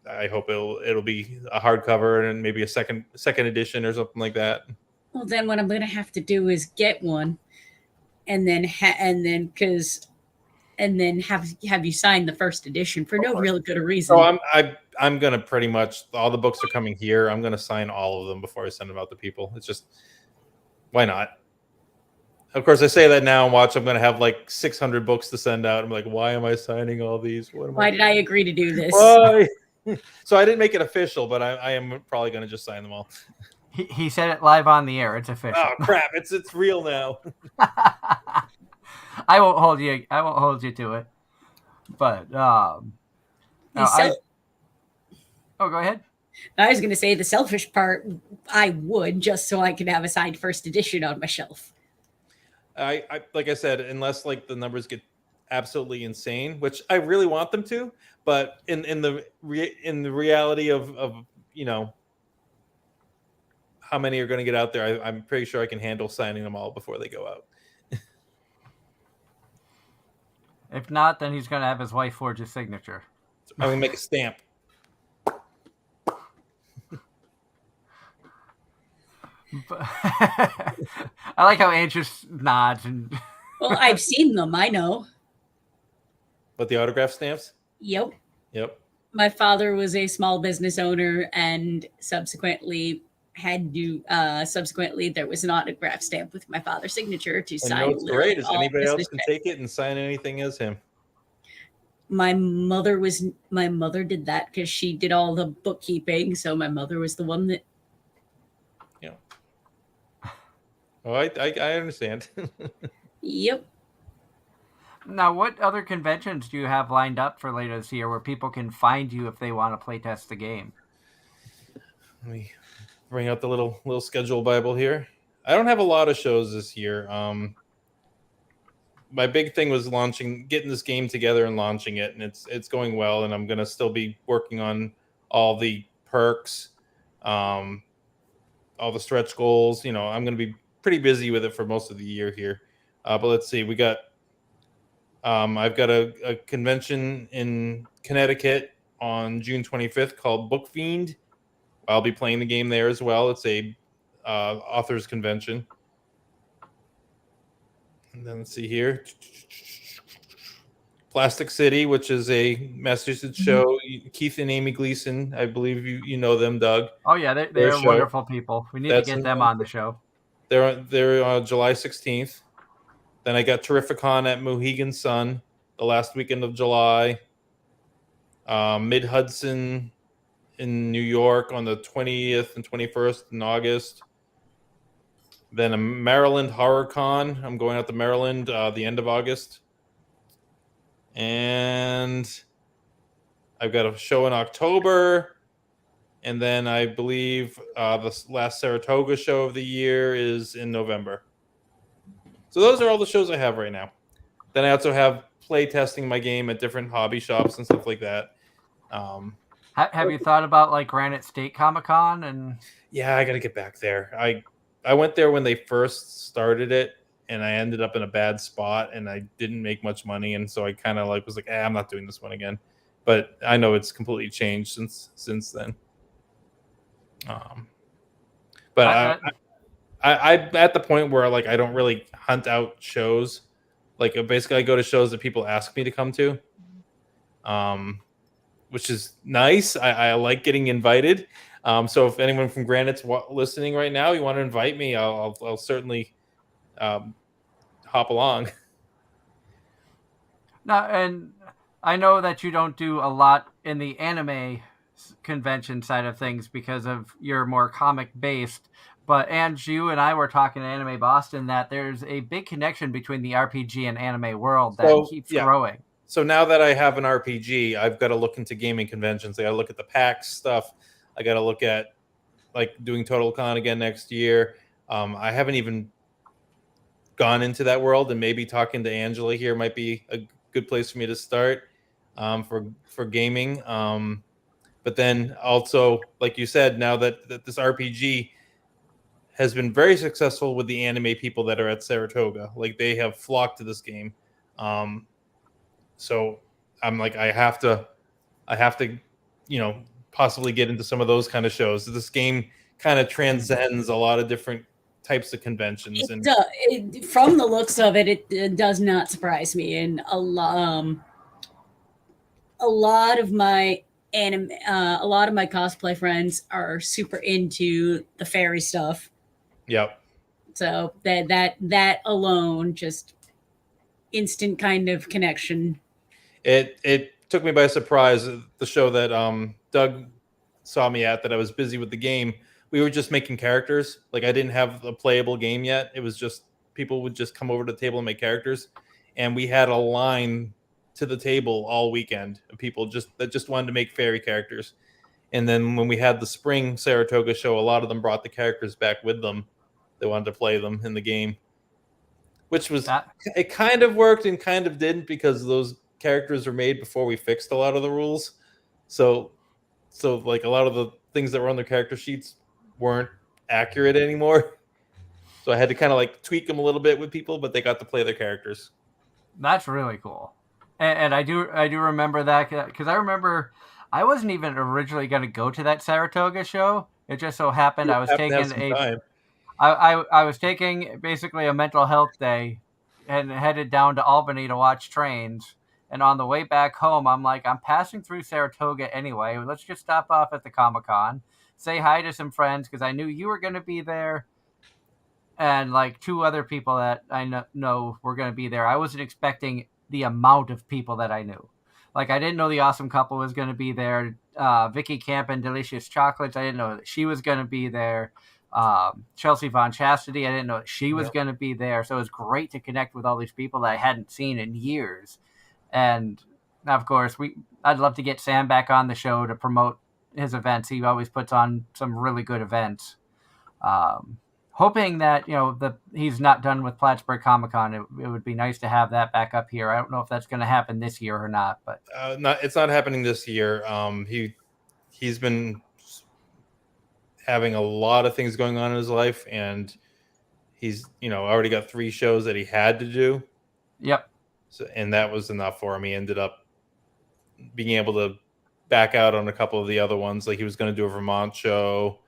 I hope it'll be a hardcover and maybe a second edition or something like that. Well, then what I'm going to have to do is get one, and then have you sign the first edition for no real good reason. So I'm gonna pretty much, all the books are coming here. I'm gonna sign all of them before I send them out to people. It's just, why not? Of course, I say that now and watch. I'm gonna have like 600 books to send out. I'm like, why am I signing all these? Why did I agree to do this? Why? So I didn't make it official, but I am probably gonna just sign them all. He said it live on the air. It's official. Oh crap! It's real now. I won't hold you to it. But go ahead. I was going to say the selfish part. I would, just so I could have a signed first edition on my shelf. I like I said, unless like the numbers get absolutely insane, which I really want them to, but in the reality of how many are going to get out there, I'm pretty sure I can handle signing them all before they go out. If not, then he's going to have his wife forge his signature. I'm going to make a stamp. I like how Andrews nods. Well, I've seen them. I know. But the autograph stamps? Yep. My father was a small business owner, and subsequently there was an autograph stamp with my father's signature to sign. What's great is anybody else can take it and sign anything as him. My mother did that because she did all the bookkeeping, so my mother was the one that. Yeah. Oh, I understand. Yep. Now, what other conventions do you have lined up for later this year where people can find you if they want to playtest the game? Let me bring out the little schedule Bible here. I don't have a lot of shows this year. My big thing was getting this game together and launching it, and it's going well. And I'm gonna still be working on all the perks, all the stretch goals. I'm gonna be pretty busy with it for most of the year here. But let's see, we got. I've got a convention in Connecticut on June 25th called Book Fiend. I'll be playing the game there as well. It's a authors convention. And then let's see here. Plastic City, which is a Massachusetts show. Keith and Amy Gleason, I believe you know them, Doug. Oh yeah, they're wonderful people. We need to get them on the show. They're on July 16th. Then I got Terrificon at Mohegan Sun the last weekend of July. Mid Hudson in New York on the 20th and 21st in August. Then a Maryland Horror Con. I'm going out to Maryland the end of August. And I've got a show in October. And then I believe the last Saratoga show of the year is in November. So those are all the shows I have right now. Then I also have play testing my game at different hobby shops and stuff like that. Have you thought about like Granite State Comic Con? And yeah, I got to get back there. I went there when they first started it, and I ended up in a bad spot, and I didn't make much money, and so I kind of like was like, I'm not doing this one again. But I know it's completely changed since then. But I'm at the point where like I don't really hunt out shows. Like basically, I go to shows that people ask me to come to, which is nice. I like getting invited. So if anyone from Granite's listening right now, you want to invite me, I'll certainly hop along. Now, and I know that you don't do a lot in the anime convention side of things because of your more comic based. But and you and I were talking in Anime Boston that there's a big connection between the RPG and anime world that keeps growing. So now that I have an RPG, I've got to look into gaming conventions. I got to look at the PAX stuff. I got to look at like doing TotalCon again next year. I haven't even gone into that world, and maybe talking to Angela here might be a good place for me to start for gaming. But then also, like you said, now that this RPG has been very successful with the anime people that are at Saratoga, like they have flocked to this game. So I'm like, I have to, possibly get into some of those kind of shows. This game kind of transcends a lot of different types of conventions. From the looks of it, it does not surprise me. And a lot of my cosplay friends are super into the fairy stuff. Yep. So that alone, just instant kind of connection. It took me by surprise. The show that Doug saw me at, that I was busy with the game. We were just making characters. Like I didn't have a playable game yet. It was just people would just come over to the table and make characters, and we had a line to the table all weekend of people that just wanted to make fairy characters. And then when we had the spring Saratoga show, a lot of them brought the characters back with them. They wanted to play them in the game, which was it kind of worked and kind of didn't, because those characters were made before we fixed a lot of the rules. So like a lot of the things that were on their character sheets weren't accurate anymore. So I had to kind of like tweak them a little bit with people, but they got to play their characters. That's really cool. And I do remember that, because I remember I wasn't even originally going to go to that Saratoga show. It just so happened I was taking basically a mental health day and headed down to Albany to watch trains. And on the way back home, I'm like, I'm passing through Saratoga anyway. Let's just stop off at the Comic-Con, say hi to some friends, because I knew you were going to be there, and like two other people that I know were going to be there. I wasn't expecting the amount of people that I knew. Like, I didn't know the Awesome Couple was going to be there. Vicky Camp and Delicious Chocolates, I didn't know that she was going to be there. Chelsea Von Chastity, I didn't know that she was going to be there. So it was great to connect with all these people that I hadn't seen in years. And of course, I'd love to get Sam back on the show to promote his events. He always puts on some really good events. Hoping that he's not done with Plattsburgh Comic-Con. It would be nice to have that back up here. I don't know if that's going to happen this year or not, but it's not happening this year. He's been having a lot of things going on in his life, and he's already got 3 shows that he had to do. Yep. So, and that was enough for him. He ended up being able to back out on a couple of the other ones. Like he was going to do a Vermont show,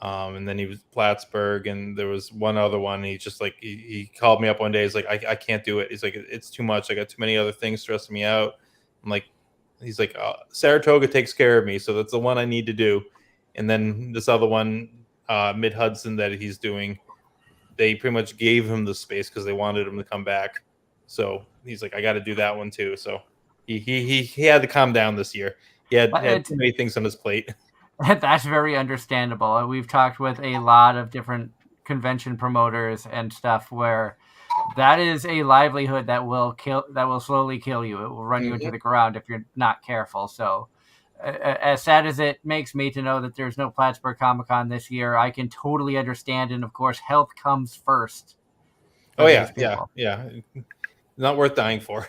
and then he was Plattsburgh, and there was one other one. He just like he called me up one day. He's like, I can't do it. He's like, it's too much. I got too many other things stressing me out. I'm like, he's like, Saratoga takes care of me, so that's the one I need to do. And then this other one, Mid Hudson, that he's doing, they pretty much gave him the space because they wanted him to come back. So he's like, I got to do that one too. So he had to calm down this year. He had too many things on his plate. That's very understandable. We've talked with a lot of different convention promoters and stuff where that is a livelihood that will slowly kill you. It will run you into the ground if you're not careful. So as sad as it makes me to know that there's no Plattsburgh Comic-Con this year, I can totally understand. And of course, health comes first. Oh yeah. Not worth dying for.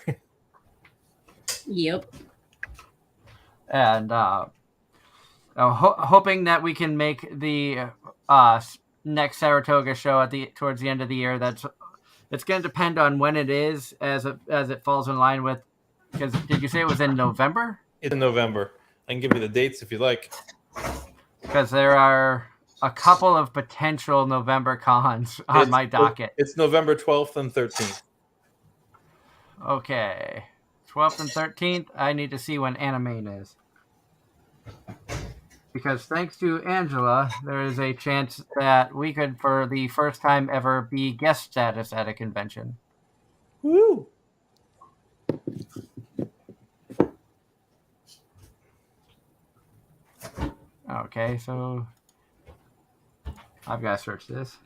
Yep. And hoping that we can make the next Saratoga show towards the end of the year. That's It's going to depend on when it is, as it falls in line with. Because did you say it was in November? It's in November. I can give you the dates if you like. Because there are a couple of potential November cons on my docket. It's November 12th and 13th. Okay. 12th and 13th, I need to see when Anime is. Because thanks to Angela, there is a chance that we could, for the first time ever, be guest status at a convention. Woo! Okay, so I've got to search this.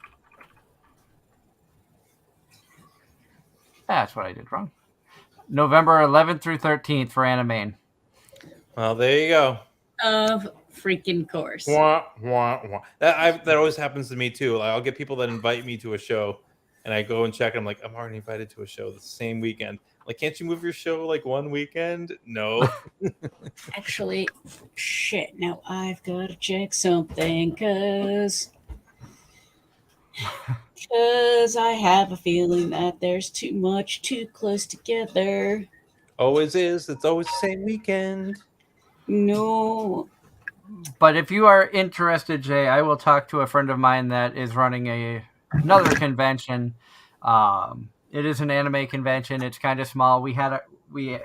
That's what I did wrong. November 11th through 13th for Anime. Well, there you go. Of freaking course. Wah, wah, wah. That always happens to me too. Like, I'll get people that invite me to a show, and I go and check. And I'm like, I'm already invited to a show the same weekend. Like, can't you move your show like one weekend? No. Actually, shit. Now I've got to check something because I have a feeling that there's too much too close together. Always is. It's always the same weekend. No. But if you are interested, Jay, I will talk to a friend of mine that is running another convention. It is an anime convention. It's kind of small. We had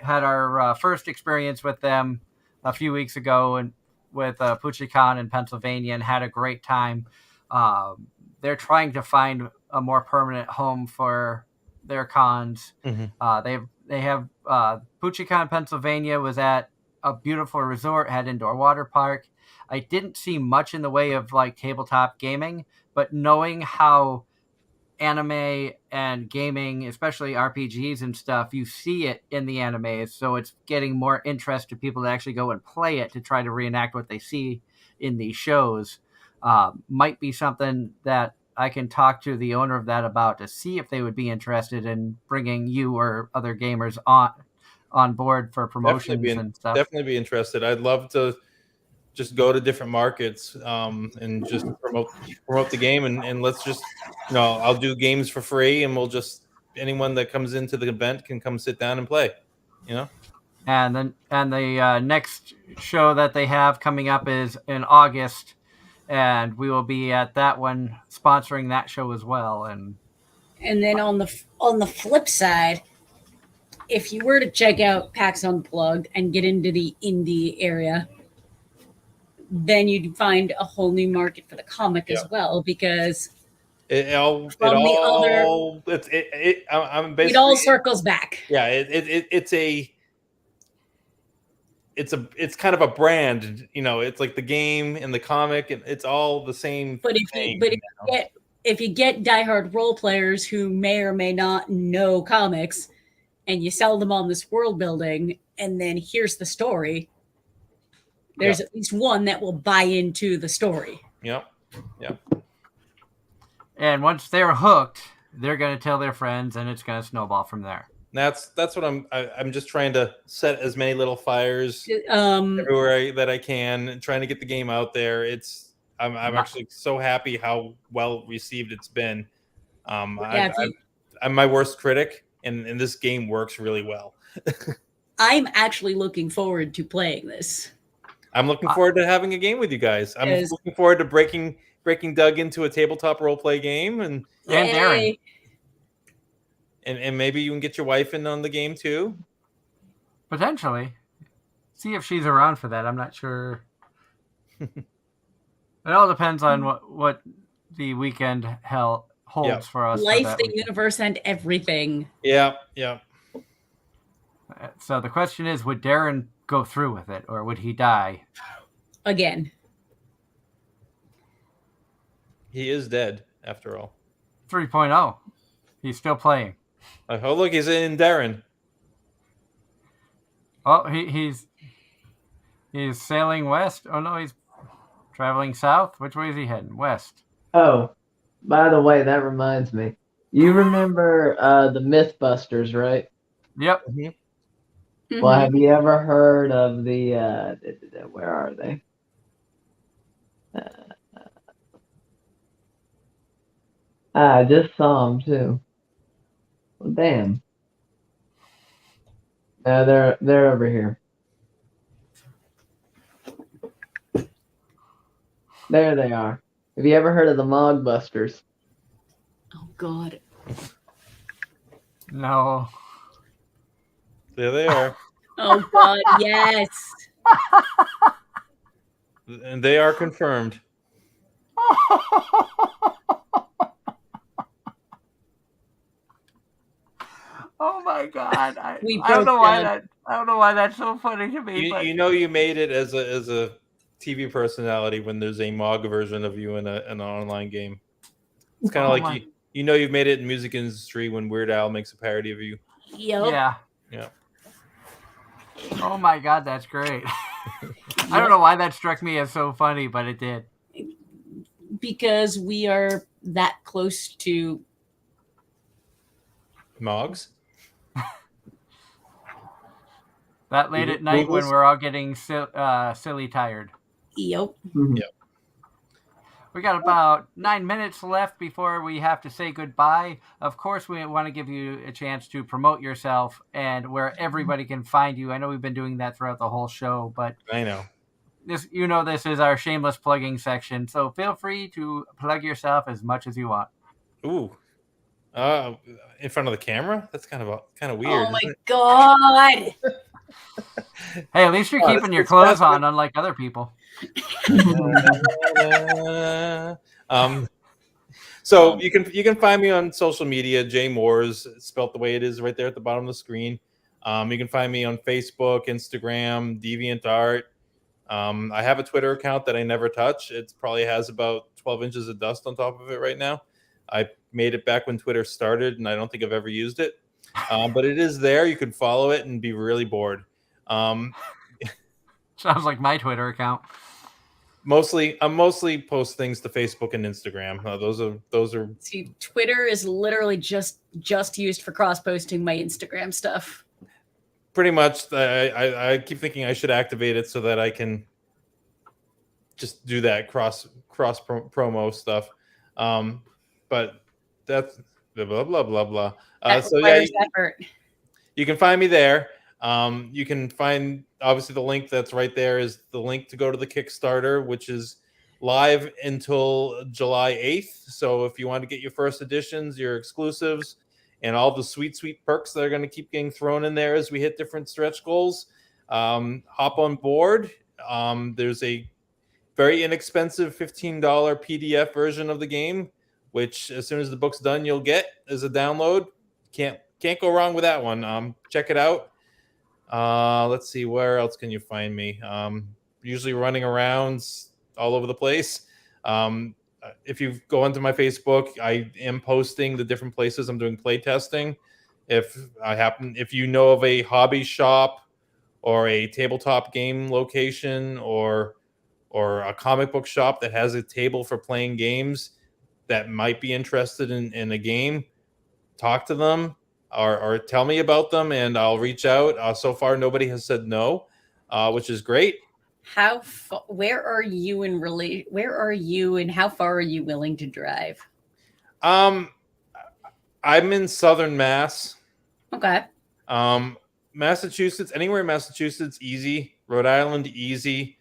our first experience with them a few weeks ago, and with PuchiCon in Pennsylvania, and had a great time. They're trying to find a more permanent home for their cons. Mm-hmm. They have PuchiCon Pennsylvania was at a beautiful resort, had indoor water park. I didn't see much in the way of like tabletop gaming, but knowing how anime and gaming, especially RPGs and stuff, you see it in the animes, so it's getting more interest to people to actually go and play it to try to reenact what they see in these shows. Might be something that I can talk to the owner of that about to see if they would be interested in bringing you or other gamers on board for promotions and stuff. Definitely be interested. I'd love to just go to different markets and just promote the game, and let's just, I'll do games for free, and anyone that comes into the event can come sit down and play, And the next show that they have coming up is in August, and we will be at that one sponsoring that show as well. And then on the flip side, if you were to check out PAX Unplugged and get into the indie area, then you'd find a whole new market for the comic as well, because it all circles back. Yeah, it's kind of a brand, it's like the game and the comic, and it's all the same. But if you get diehard role players who may or may not know comics, and you sell them on this world building, and then here's the story, there's at least one that will buy into the story. Yeah. And once they're hooked, they're going to tell their friends, and it's going to snowball from there. That's what I'm just trying to set as many little fires everywhere that I can, trying to get the game out there. I'm actually so happy how well received it's been. I'm my worst critic, and this game works really well. I'm actually looking forward to playing this. I'm looking forward to having a game with you guys. I'm looking forward to breaking Doug into a tabletop role play game, and Darren. And maybe you can get your wife in on the game too. Potentially. See if she's around for that. I'm not sure. It all depends on what the weekend holds for us. Life, the universe, and everything. Yeah. So the question is, would Darren go through with it, or would he die? Again. He is dead, after all. 3.0. He's still playing. Oh, look, he's in Darren. Oh, he's sailing west. Oh, no, he's traveling south. Which way is he heading? West. Oh, by the way, that reminds me. You remember the Mythbusters, right? Yep. Mm-hmm. Well, have you ever heard of the, where are they? I just saw them, too. Well, damn. They're over here. There they are. Have you ever heard of the Mogbusters? Oh God. No. There they are. Oh God. Yes. And they are confirmed. Oh my God! I We don't know broke why down. I don't know why that's so funny to me. But You know you made it as a TV personality when there's a Mog version of you in an online game. It's kind of like my- you know you've made it in music industry when Weird Al makes a parody of you. Yep. yeah. Yeah. Oh my God, that's great. I don't know why that struck me as so funny, but it did. Because we are that close to. Mogs. That late at night when Googles? we're all getting silly tired. Yep. We got about 9 minutes left before we have to say goodbye. Of course, we want to give you a chance to promote yourself and where everybody can find you. I know we've been doing that throughout the whole show, but I know. this is our shameless plugging section. So feel free to plug yourself as much as you want. Ooh. In front of the camera? That's kind of weird. Oh my isn't it? God. Hey, at least you're keeping your it's clothes fast. on, unlike other people. So you can find me on social media, Jay Mooers, spelt the way it is right there at the bottom of the screen. You can find me on Facebook, Instagram, DeviantArt. I have a Twitter account that I never touch. It probably has about 12 inches of dust on top of it right now. I made it back when Twitter started, and I don't think I've ever used it. But it is there. You can follow it and be really bored. Sounds like my Twitter account. I mostly post things to Facebook and Instagram. Those are See, Twitter is literally just used for cross-posting my Instagram stuff. pretty much. I keep thinking I should activate it so that I can just do that cross promo stuff. But that's blah blah blah blah. So yeah, effort. you can find me there. You can find, obviously, the link that's right there is the link to go to the Kickstarter, which is live until July 8th. So if you want to get your first editions, your exclusives, and all the sweet perks that are going to keep getting thrown in there as we hit different stretch goals, hop on board. There's a very inexpensive $15 PDF version of the game, which as soon as the book's done, you'll get as a download. Can't go wrong with that one. Check it out. Let's see, where else can you find me? Usually running around all over the place. If you go onto my Facebook, I am posting the different places I'm doing play testing. If you know of a hobby shop or a tabletop game location or a comic book shop that has a table for playing games that might be interested in a game, talk to them. Or tell me about them, and I'll reach out. So far, nobody has said no, which is great. Where are you and how far are you willing to drive? I'm in Southern Mass. Okay. Massachusetts, anywhere in Massachusetts, easy. Rhode Island, easy.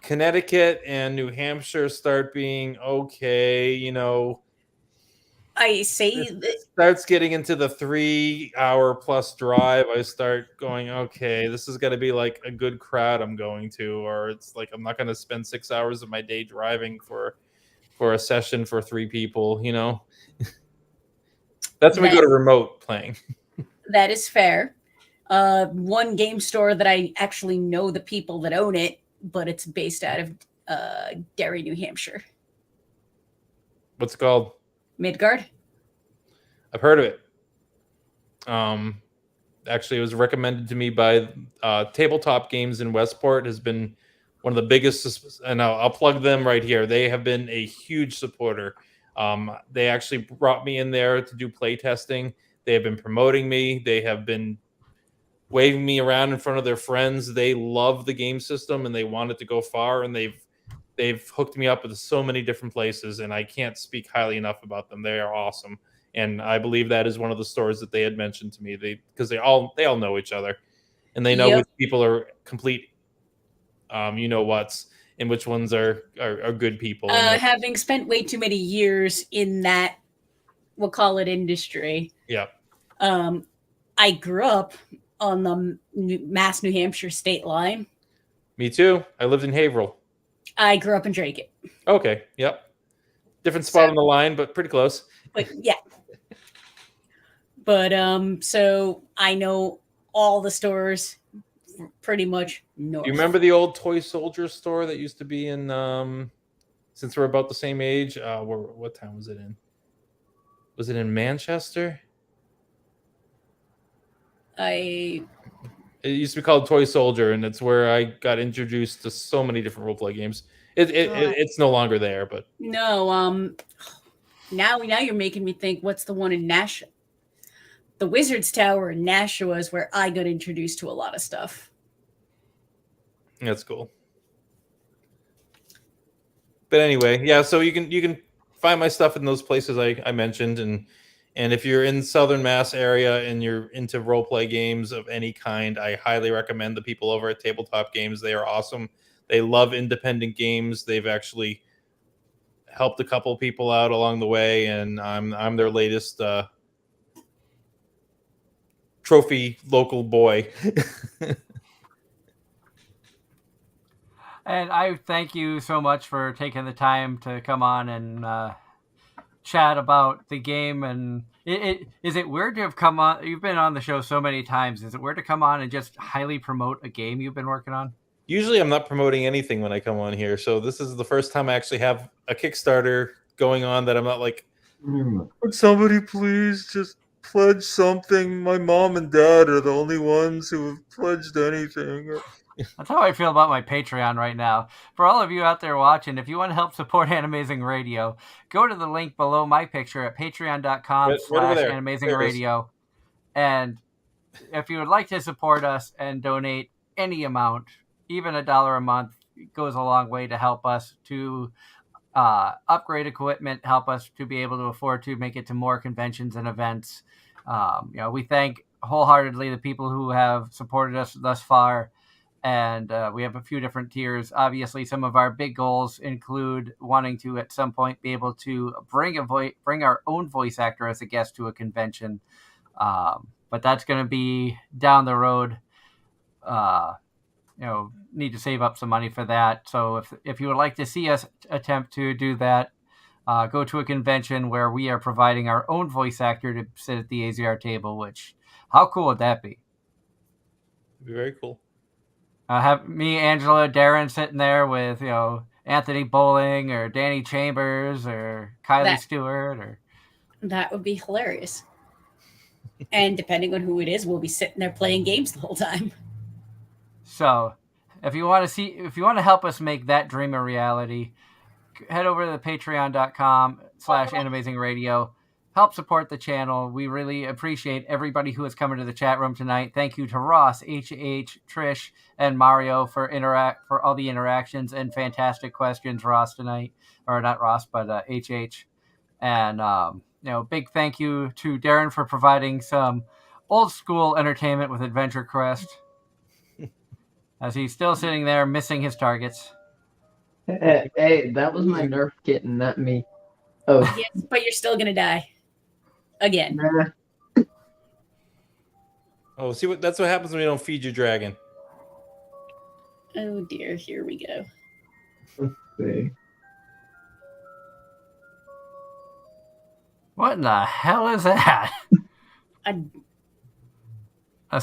Connecticut and New Hampshire start being okay. I say it starts getting into the 3-hour plus drive. I start going, okay, this is going to be like a good crowd I'm going to, or it's like I'm not going to spend 6 hours of my day driving for a session for 3 people. That's when we go to remote playing. That is fair. One game store that I actually know the people that own it, but it's based out of Derry, New Hampshire. What's it called? Midgard. I've heard of it. Actually, it was recommended to me by Tabletop Games in Westport. Has been one of the biggest, and I'll plug them right here. They have been a huge supporter. They actually brought me in there to do play testing. They have been promoting me. They have been waving me around in front of their friends. They love the game system and they want it to go far. And they've hooked me up with so many different places, and I can't speak highly enough about them. They are awesome. And I believe that is one of the stores that they had mentioned to me. Because they all know each other, and they know which people are complete, whats, and which ones are good people. Having spent way too many years in that, we'll call it industry. Yeah. I grew up on the Mass New Hampshire state line. Me too. I lived in Haverhill. I grew up in Drake. Okay. Yep. Different spot on the line, but pretty close. But yeah. But so I know all the stores pretty much north. Do you remember the old Toy Soldier store that used to be in since we're about the same age, what town was it in? Was it in Manchester? It used to be called Toy Soldier, and it's where I got introduced to so many different role-play games. It's no longer there, but no. Now you're making me think. What's the one in Nashua? The Wizard's Tower in Nashua is where I got introduced to a lot of stuff. That's cool. But anyway, yeah. So you can find my stuff in those places I mentioned, and if you're in Southern Mass area and you're into role play games of any kind, I highly recommend the people over at Tabletop Games. They are awesome. They love independent games. They've actually helped a couple people out along the way, and I'm their latest trophy local boy. And I thank you so much for taking the time to come on and chat about the game. And is it weird to have come on? You've been on the show so many times. Is it weird to come on and just highly promote a game you've been working on? Usually I'm not promoting anything when I come on here. So this is the first time I actually have a Kickstarter going on that I'm not like, would somebody please just pledge something? My mom and dad are the only ones who have pledged anything. That's how I feel about my Patreon right now. For all of you out there watching, if you want to help support Anime-Zing Radio, go to the link below my picture at patreon.com/Anime-Zing Radio. And if you would like to support us and donate any amount, even $1 a month, goes a long way to help us to upgrade equipment, help us to be able to afford to make it to more conventions and events. We thank wholeheartedly the people who have supported us thus far. And we have a few different tiers. Obviously, some of our big goals include wanting to, at some point, be able to bring our own voice actor as a guest to a convention. But that's going to be down the road. Need to save up some money for that. So if you would like to see us attempt to do that, go to a convention where we are providing our own voice actor to sit at the AZR table. Which, how cool would that be? It'd be very cool. Have me, Angela, Darren sitting there with, Anthony Bowling or Danny Chambers or Kylie Stewart. Or that would be hilarious. And depending on who it is, we'll be sitting there playing games the whole time. So, if you want to help us make that dream a reality, head over to the patreon.com/Anime-Zing Radio. Help support the channel. We really appreciate everybody who has come into the chat room tonight. Thank you to Ross, HH, Trish, and Mario for all the interactions and fantastic questions, Ross, tonight. Or not Ross, but HH. And big thank you to Darren for providing some old school entertainment with Adventure Quest. As he's still sitting there missing his targets. Hey, that was my Nerf kitten, not me. Oh. Yes, but you're still gonna die. Again. Nah. Oh, see that's what happens when you don't feed your dragon. Oh dear, here we go. Let's see. What in the hell is that? A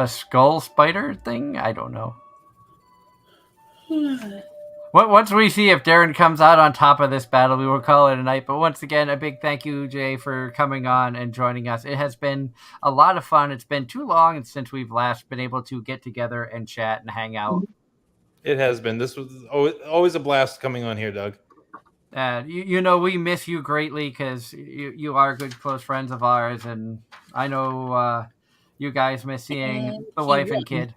skull spider thing? I don't know. Once we see if Darren comes out on top of this battle, we will call it a night. But once again, a big thank you, Jay, for coming on and joining us. It has been a lot of fun. It's been too long since we've last been able to get together and chat and hang out. It has been. This was always a blast coming on here, Doug. We miss you greatly because you are good, close friends of ours. And I know you guys miss seeing the wife and kid.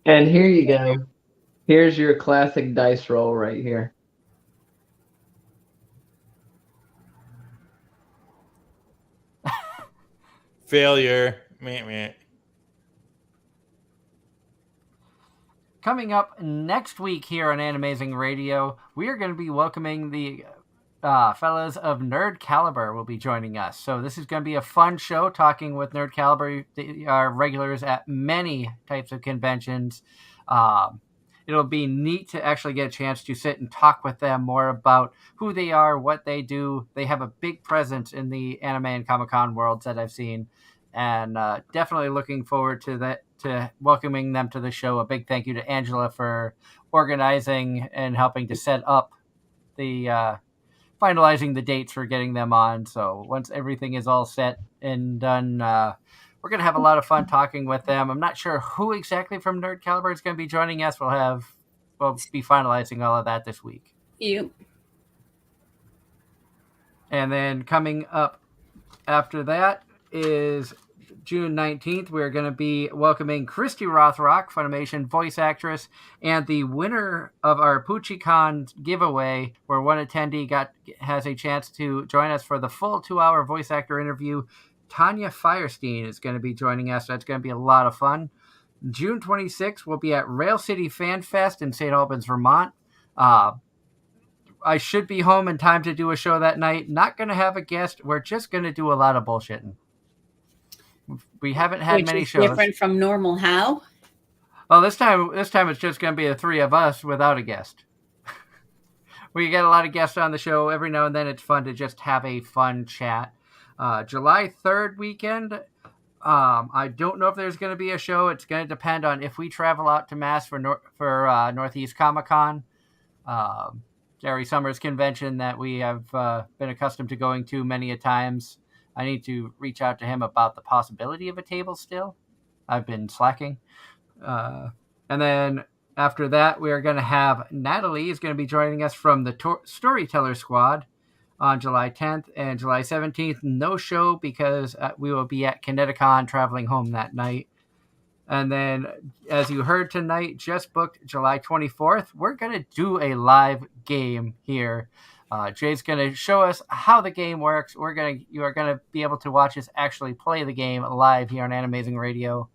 And here you go. Here's your classic dice roll right here. Failure. Meh, meh. Coming up next week here on Anime-Zing Radio, we are going to be welcoming the fellas of Nerd Caliber will be joining us. So this is going to be a fun show talking with Nerd Caliber. They are regulars at many types of conventions. It'll be neat to actually get a chance to sit and talk with them more about who they are, what they do. They have a big presence in the anime and Comic-Con worlds that I've seen, and definitely looking forward to that, to welcoming them to the show. A big thank you to Angela for organizing and helping to set up the finalizing the dates for getting them on. So once everything is all set and done, we're going to have a lot of fun talking with them. I'm not sure who exactly from Nerd Caliber is going to be joining us. We'll be finalizing all of that this week. You. And then coming up after that is June 19th. We're going to be welcoming Christy Rothrock, Funimation voice actress, and the winner of our PucciCon giveaway, where one attendee has a chance to join us for the full 2-hour voice actor interview. Tanya Firestein is going to be joining us. That's going to be a lot of fun. June 26th, we'll be at Rail City Fan Fest in St. Albans, Vermont. I should be home in time to do a show that night. Not going to have a guest. We're just going to do a lot of bullshitting. We haven't had many shows. Different from normal. How? Well, this time it's just going to be the three of us without a guest. We get a lot of guests on the show every now and then. It's fun to just have a fun chat. July 3rd weekend. I don't know if there's going to be a show. It's going to depend on if we travel out to Mass for Northeast Comic-Con, Gary Summers convention that we have been accustomed to going to many a times. I need to reach out to him about the possibility of a table still. I've been slacking. And then after that, we are going to have Natalie is going to be joining us from the Storyteller Squad on July 10th and July 17th. No show because we will be at Kineticon traveling home that night. And then, as you heard tonight, just booked July 24th. We're going to do a live game here. Jay's going to show us how the game works. You are going to be able to watch us actually play the game live here on Anime-Zing Radio.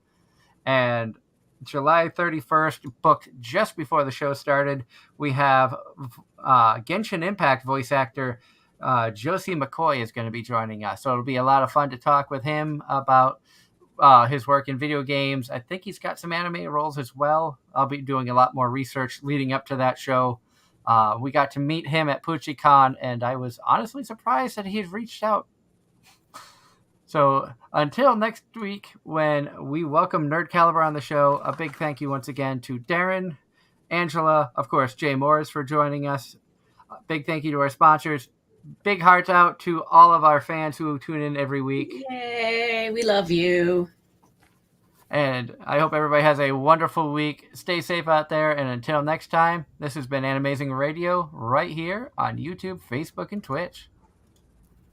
And July 31st, booked just before the show started, we have Genshin Impact voice actor Josie McCoy is going to be joining us. So it'll be a lot of fun to talk with him about his work in video games. I think he's got some anime roles as well. I'll be doing a lot more research leading up to that show. We got to meet him at PucciCon, and I was honestly surprised that he had reached out. So until next week, when we welcome Nerd Caliber on the show, a big thank you once again to Darren, Angela, of course, Jay Mooers for joining us. A big thank you to our sponsors. Big hearts out to all of our fans who tune in every week. Yay, we love you. And I hope everybody has a wonderful week. Stay safe out there. And until next time, this has been Anime-Zing Radio right here on YouTube, Facebook, and Twitch.